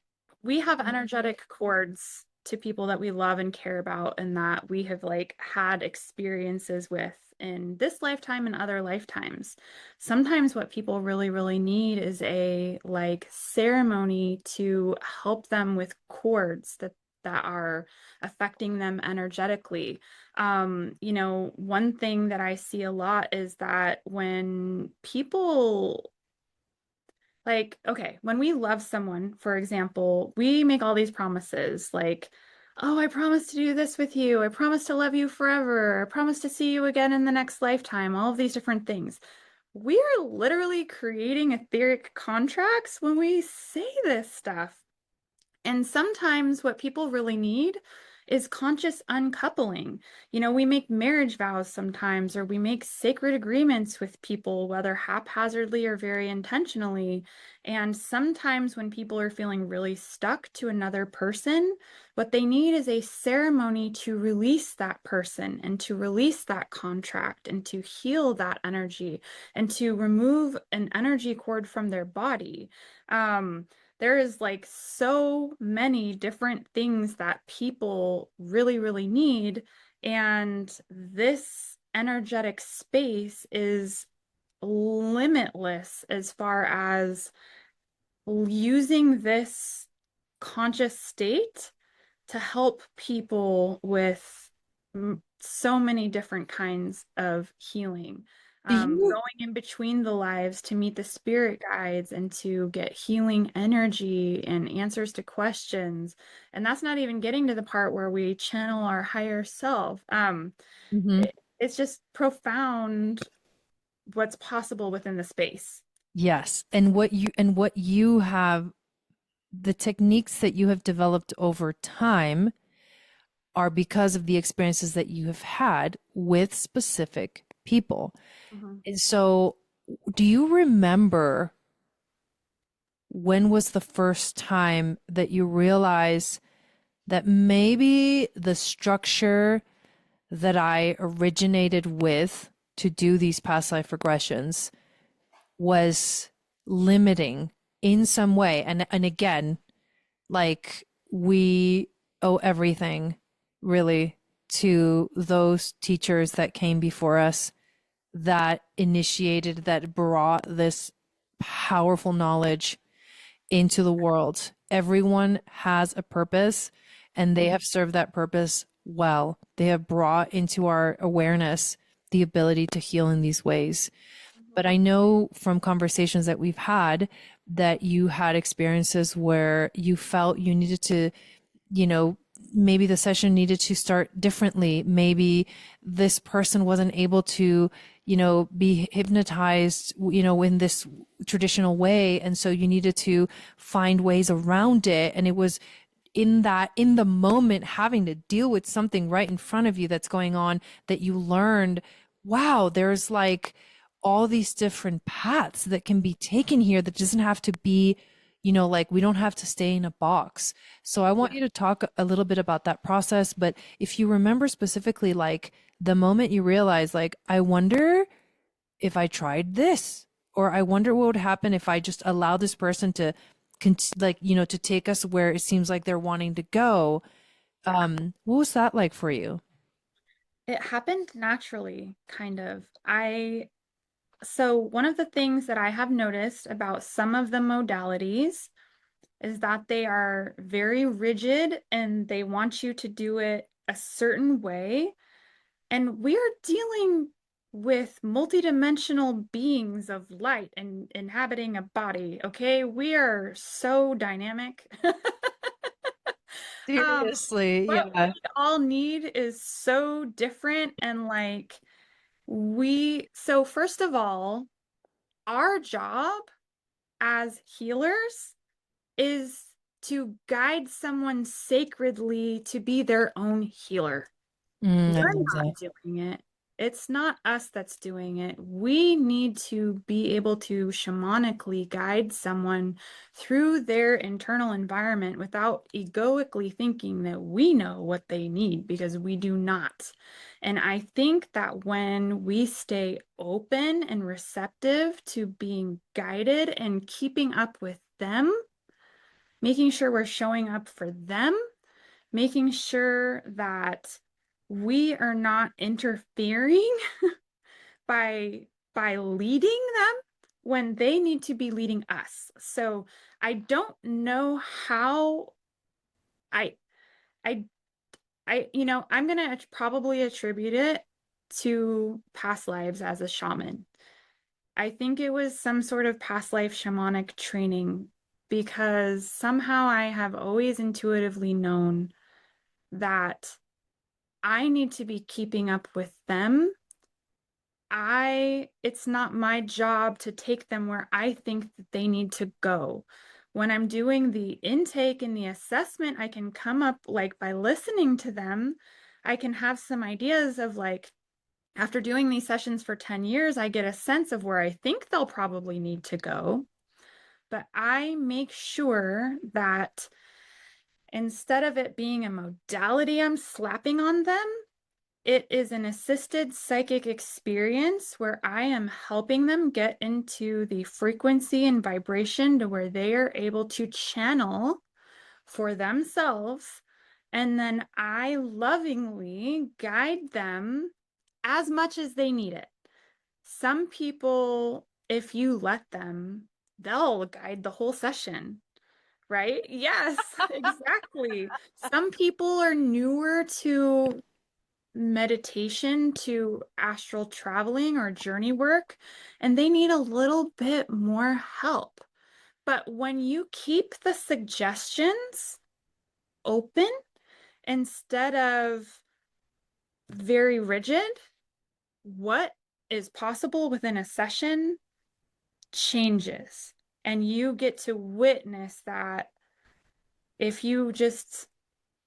we have energetic cords to people that we love and care about, and that we have like had experiences with in this lifetime and other lifetimes. Sometimes what people really, really need is a like ceremony to help them with cords that are affecting them energetically. One thing that I see a lot is that when people like, okay, when we love someone, for example, we make all these promises like, oh, I promise to do this with you. I promise to love you forever. I promise to see you again in the next lifetime. All of these different things. We are literally creating etheric contracts when we say this stuff. And sometimes what people really need is conscious uncoupling. You know, we make marriage vows sometimes, or we make sacred agreements with people, whether haphazardly or very intentionally. And sometimes when people are feeling really stuck to another person, what they need is a ceremony to release that person and to release that contract and to heal that energy and to remove an energy cord from their body. There is like so many different things that people really, really need. And this energetic space is limitless as far as using this conscious state to help people with so many different kinds of healing. Do you Going in between the lives to meet the spirit guides and to get healing energy and answers to questions. And that's not even getting to the part where we channel our higher self. Mhm. It's just profound what's possible within the space. Yes, and what you have, the techniques that you have developed over time are because of the experiences that you have had with specific people. Mhm. And so, do you remember when was the first time that you realized that maybe the structure that I originated with to do these past life regressions was limiting in some way? And again, like we owe everything really to those teachers that came before us, that initiated, that brought this powerful knowledge into the world. Everyone has a purpose, and they Mhm. have served that purpose well. They have brought into our awareness the ability to heal in these ways. But I know from conversations that we've had that you had experiences where you felt you needed to, you know, maybe the session needed to start differently. Maybe this person wasn't able to, be hypnotized, in this traditional way. And so you needed to find ways around it. And it was in the moment, having to deal with something right in front of you that's going on, that you learned, wow, there's like all these different paths that can be taken here, that doesn't have to be, like we don't have to stay in a box. So I want Yeah. you to talk a little bit about that process. But if you remember specifically, like the moment you realize, like, I wonder if I tried this, or I wonder what would happen if I just allow this person to to take us where it seems like they're wanting to go. Yeah. What was that like for you? It happened naturally, kind of. So one of the things that I have noticed about some of the modalities is that they are very rigid and they want you to do it a certain way. And we are dealing with multidimensional beings of light and inhabiting a body, okay? We are so dynamic. Um, Seriously, what yeah. we all need is so different and like so first of all, our job as healers is to guide someone sacredly to be their own healer. I We're love not that. doing it. It's not us that's doing it. We need to be able to shamanically guide someone through their internal environment without egoically thinking that we know what they need, because we do not. And I think that when we stay open and receptive to being guided and keeping up with them, making sure we're showing up for them, making sure that we are not interfering by leading them when they need to be leading us. So I don't know how I I I'm gonna probably attribute it to past lives as a shaman. I think it was some sort of past life shamanic training, because somehow I have always intuitively known that I need to be keeping up with them. It's not my job to take them where I think that they need to go. when I'm doing the intake and the assessment, I can come up like by listening to them, I can have some ideas of like, after doing these sessions for 10 years, I get a sense of where I think they'll probably need to go. But I make sure that instead of it being a modality I'm slapping on them, it is an assisted psychic experience where I am helping them get into the frequency and vibration to where they are able to channel for themselves. And then I lovingly guide them as much as they need it. Some people, if you let them, they'll guide the whole session, right? Yes, exactly. Some people are newer to meditation, to astral traveling or journey work, and they need a little bit more help. But when you keep the suggestions open instead of very rigid, what is possible within a session changes. And you get to witness that if you just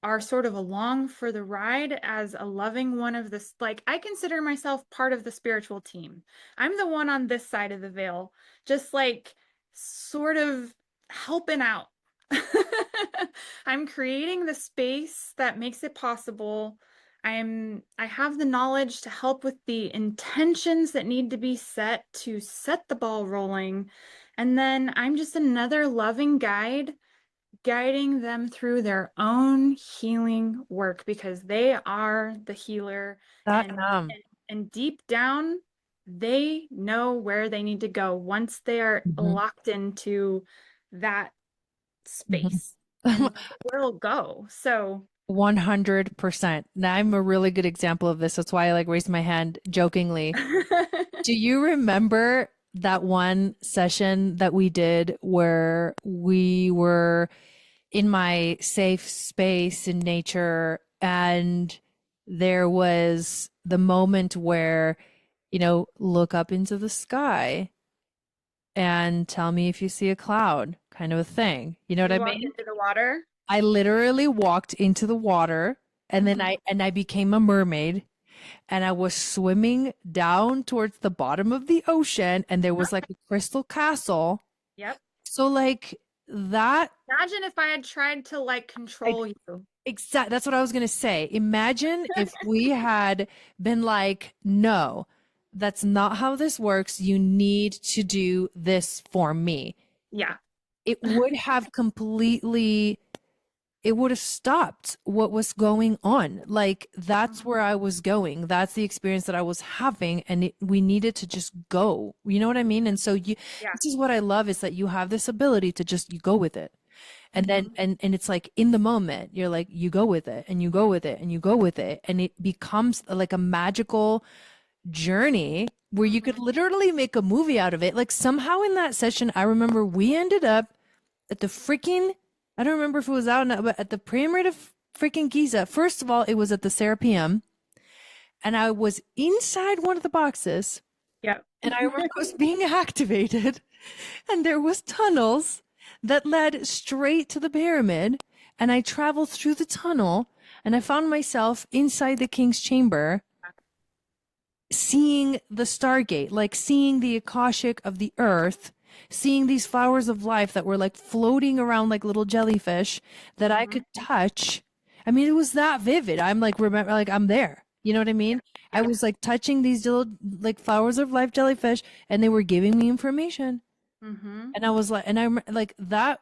are sort of along for the ride as a loving one of this, like I consider myself part of the spiritual team. I'm the one on this side of the veil, just like sort of helping out. I'm creating the space that makes it possible. I have the knowledge to help with the intentions that need to be set to set the ball rolling. And then I'm just another loving guide guiding them through their own healing work because they are the healer That, and deep down they know where they need to go once they are mhm, locked into that mhm. space and will go. So 100%. Now I'm a really good example of this. That's why I like raised my hand jokingly. Do you remember that one session that we did where we were in my safe space in nature and there was the moment where, look up into the sky and tell me if you see a cloud kind of a thing. You know what you I walked mean? into the water. I literally walked into the water and then Mhm. I became a mermaid and I was swimming down towards the bottom of the ocean and there was like a crystal castle. Yep. So like that Imagine if I had tried to like I control you. that's what I was gonna say. Imagine if we had been like, no, that's not how this works. You need to do this for me. Yeah. It would have completely it would have stopped what was going on. Like that's where I was going. That's the experience that I was having, and we needed to just go. You know what I mean? And so Yeah. this is what I love is that you have this ability to just you go with it, and then Mhm. and it's like in the moment you're like you go with it, and you go with it, and you go with it, and it becomes like a magical journey where you could Mhm. literally make a movie out of it. Like somehow in that session, I remember we ended up at the freaking, I don't remember if it was out or not, but at the pyramid of freaking Giza. First of all, it was at the Serapeum, and I was inside one of the boxes, Yep. and I remember I was being activated, and there was tunnels that led straight to the pyramid, and I traveled through the tunnel, and I found myself inside the king's chamber seeing the Stargate, like seeing the Akashic of the earth, seeing these flowers of life that were like floating around like little jellyfish that I Mhm. could touch. I mean, it was that vivid. I'm like, remember, like, I'm there. You know what I mean? I Yeah. was like touching these little like flowers of life jellyfish and they were giving me information. Mhm. And I was like, and I'm like, that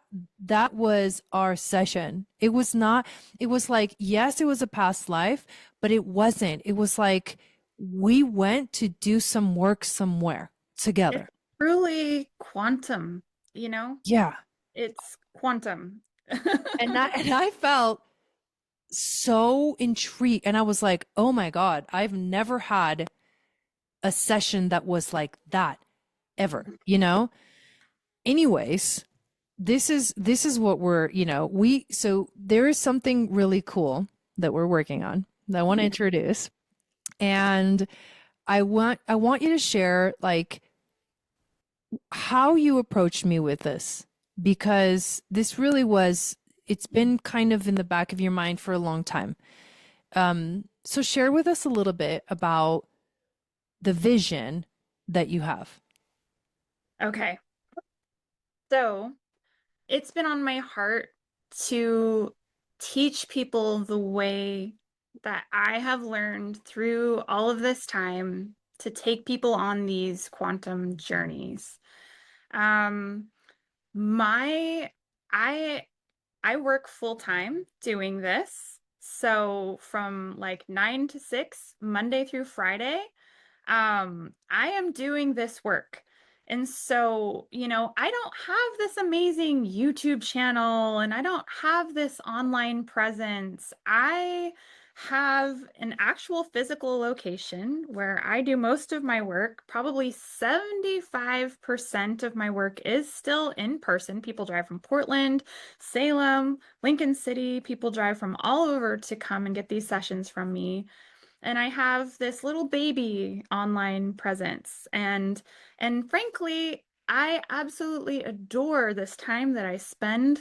was our session. It was not, it was like, yes, it was a past life, but it wasn't. It was like, we went to do some work somewhere It's together. truly quantum, you know? Yeah. It's quantum. And I felt so intrigued. And I was like, oh my God, I've never had a session that was like that ever, you know? Anyways, this is what we're, so there is something really cool that we're working on that I want to introduce. And I want you to share like how you approached me with this. because this really was, it's been kind of in the back of your mind for a long time. So share with us a little bit about the vision that you have. Okay. So it's been on my heart to teach people the way that I have learned through all of this time to take people on these quantum journeys. Um, my I I work full time doing this. So from like 9 to 6, Monday through Friday, I am doing this work. And so, I don't have this amazing YouTube channel and I don't have this online presence. I have an actual physical location where I do most of my work. Probably 75% of my work is still in person. People drive from Portland, Salem, Lincoln City. People drive from all over to come and get these sessions from me, and I have this little baby online presence. And frankly, I absolutely adore this time that I spend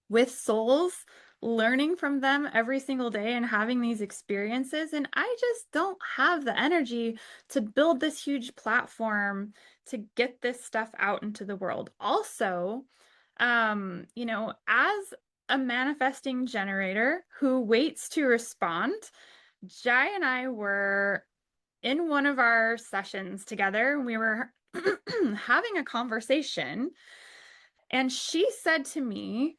with souls, learning from them every single day and having these experiences. And I just don't have the energy to build this huge platform to get this stuff out into the world. Also, as a manifesting generator who waits to respond, Jai and I were in one of our sessions together. We were having a conversation, and she said to me,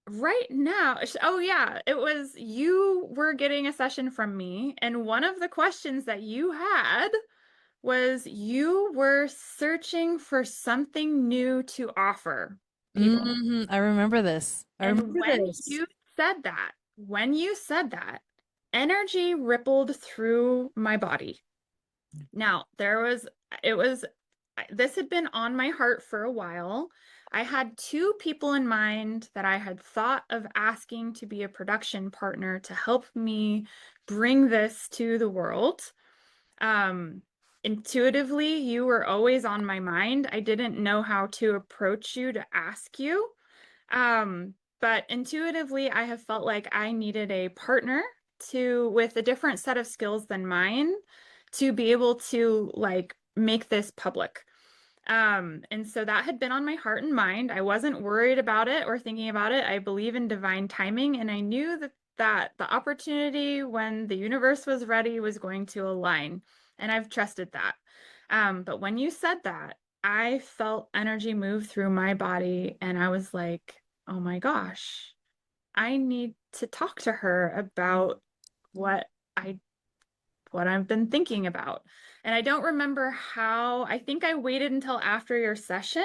right now, oh, yeah, it was you were getting a session from me, and one of the questions that you had was you were searching for something new to offer people. I remember this. I And remember when this. you said that, energy rippled through my body. Now, it was, this had been on my heart for a while. I had two people in mind that I had thought of asking to be a production partner to help me bring this to the world. Um, Intuitively, you were always on my mind. I didn't know how to approach you to ask you. But intuitively, I have felt like I needed a partner with a different set of skills than mine to be able to like make this public. And so that had been on my heart and mind. I wasn't worried about it or thinking about it. I believe in divine timing, and I knew that the opportunity when the universe was ready was going to align, and I've trusted that. But when you said that, I felt energy move through my body, and I was like, oh my gosh, I need to talk to her about what I what I've been thinking about. And I don't remember how, I think I waited until after your session.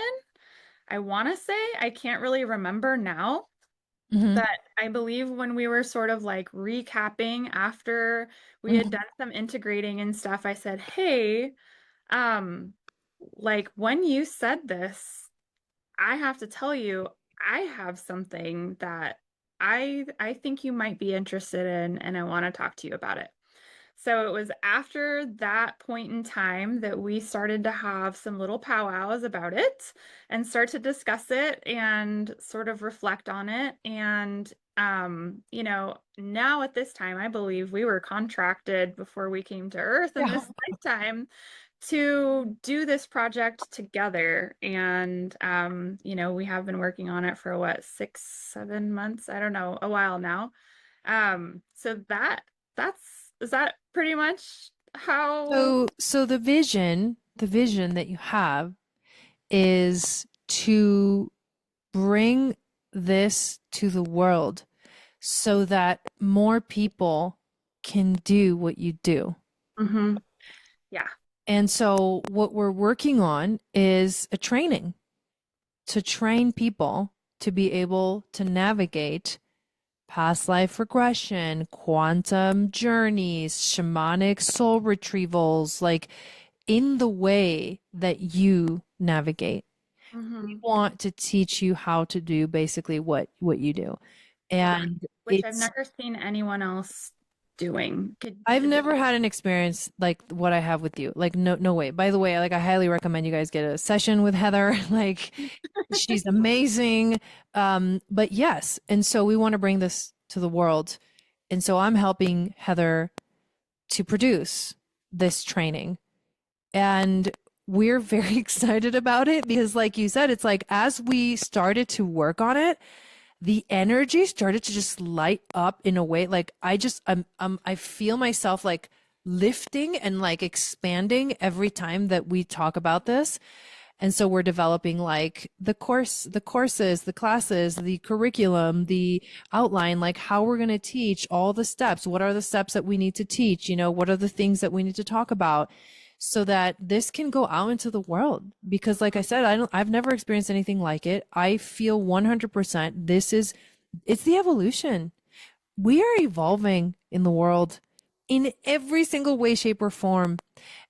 I want to say, I can't really remember now, Hmm. but I believe when we were sort of like recapping after we had done some integrating and stuff, I said, "Hey, um, like when you said this, I have to tell you, I have something that I think you might be interested in, and I want to talk to you about it." So it was after that point in time that we started to have some little powwows about it and start to discuss it and sort of reflect on it. And, now at this time, I believe we were contracted before we came to Earth in Yeah. this lifetime to do this project together. And, we have been working on it for what, 6, 7 months? I don't know, a while now. So that's is that pretty much how. So the vision that you have is to bring this to the world so that more people can do what you do. Hmm. Yeah. And so what we're working on is a training to train people to be able to navigate past life regression, quantum journeys, shamanic soul retrievals, like in the way that you navigate. We Hmm. want to teach you how to do basically what you do. Yeah. And Which I've it's never seen anyone else doing. I've never had an experience like what I have with you. Like, no way. By the way, like, I highly recommend you guys get a session with Heather. Like, she's amazing. But yes, and so we want to bring this to the world. And so I'm helping Heather to produce this training. And we're very excited about it because, like you said, it's like as we started to work on it, the energy started to just light up in a way like I feel myself like lifting and like expanding every time that we talk about this. And so we're developing like the courses, the classes, the curriculum, the outline, like how we're going to teach all the steps. What are the steps that we need to teach? What are the things that we need to talk about so that this can go out into the world? Because like I said, I've never experienced anything like it. I feel 100% it's the evolution. We are evolving in the world in every single way, shape, or form.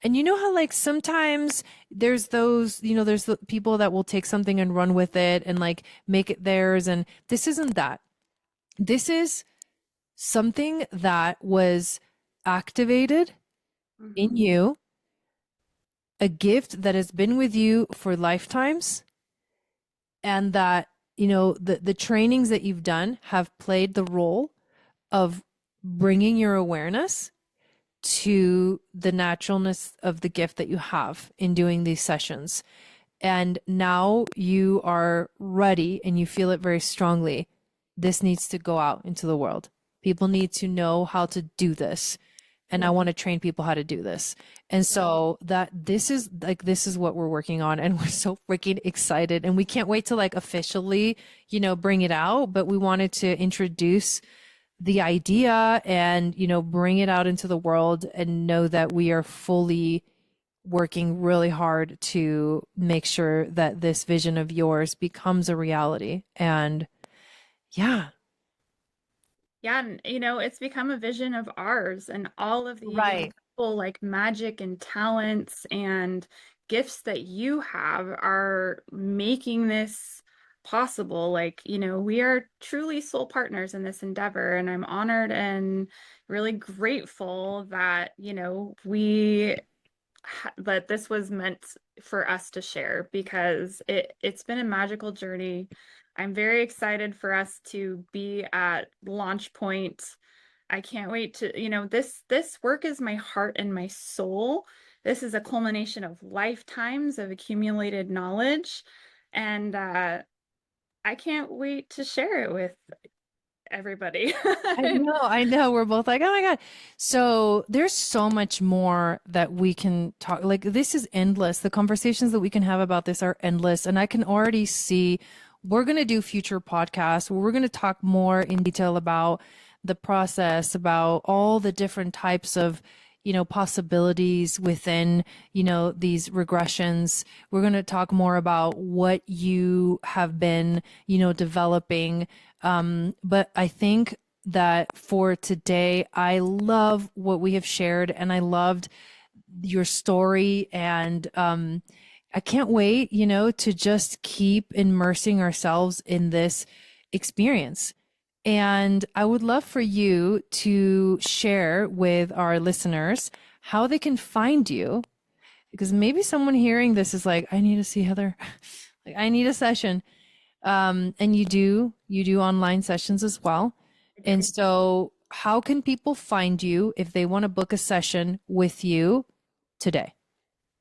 And you know how like sometimes there's there's the people that will take something and run with it and like make it theirs. And this isn't that. This is something that was activated in Mhm. you, a gift that has been with you for lifetimes, and that, the trainings that you've done have played the role of bringing your awareness to the naturalness of the gift that you have in doing these sessions. And now you are ready and you feel it very strongly. This needs to go out into the world. People need to know how to do this. And I want to train people how to do this. And so this is what we're working on. And we're so freaking excited. And we can't wait to like officially, bring it out. But we wanted to introduce the idea and, bring it out into the world and know that we are fully working really hard to make sure that this vision of yours becomes a reality. And yeah, Yeah, and it's become a vision of ours, and all of the right. incredible like magic and talents and gifts that you have are making this possible. Like, we are truly soul partners in this endeavor, and I'm honored and really grateful that, that this was meant for us to share because it's been a magical journey. I'm very excited for us to be at launch point. I can't wait to, this work is my heart and my soul. This is a culmination of lifetimes of accumulated knowledge, and I can't wait to share it with everybody. I know. We're both like, oh my God. So there's so much more that we can talk. Like, this is endless. The conversations that we can have about this are endless. And I can already see we're going to do future podcasts where we're going to talk more in detail about the process, about all the different types of, possibilities within, these regressions. We're going to talk more about what you have been, developing. But I think that for today, I love what we have shared and I loved your story. And I can't wait, to just keep immersing ourselves in this experience. And I would love for you to share with our listeners how they can find you, because maybe someone hearing this is like, I need to see Heather. Like, I need a session. And you do online sessions as well. And so how can people find you if they want to book a session with you today?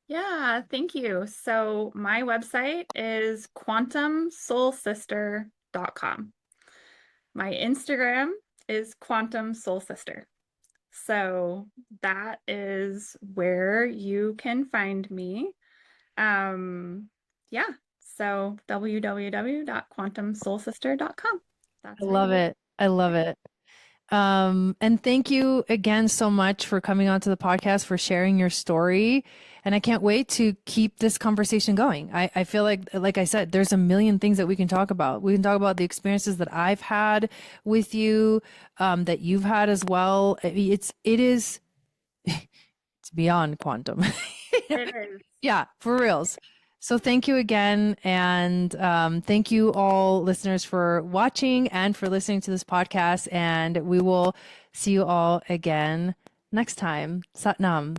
Yeah, thank you. So my website is quantumsoulsister.com. My Instagram is Quantum Soul Sister. So that is where you can find me. Yeah. So www.quantumsoulsister.com. I That's where love you. it. I love it. And thank you again so much for coming onto the podcast, for sharing your story. And I can't wait to keep this conversation going. I feel like I said, there's a million things that we can talk about. We can talk about the experiences that I've had with you, that you've had as well. It's beyond quantum. It is. Yeah, for reals. So thank you again. And thank you all listeners for watching and for listening to this podcast. And we will see you all again next time. Satnam.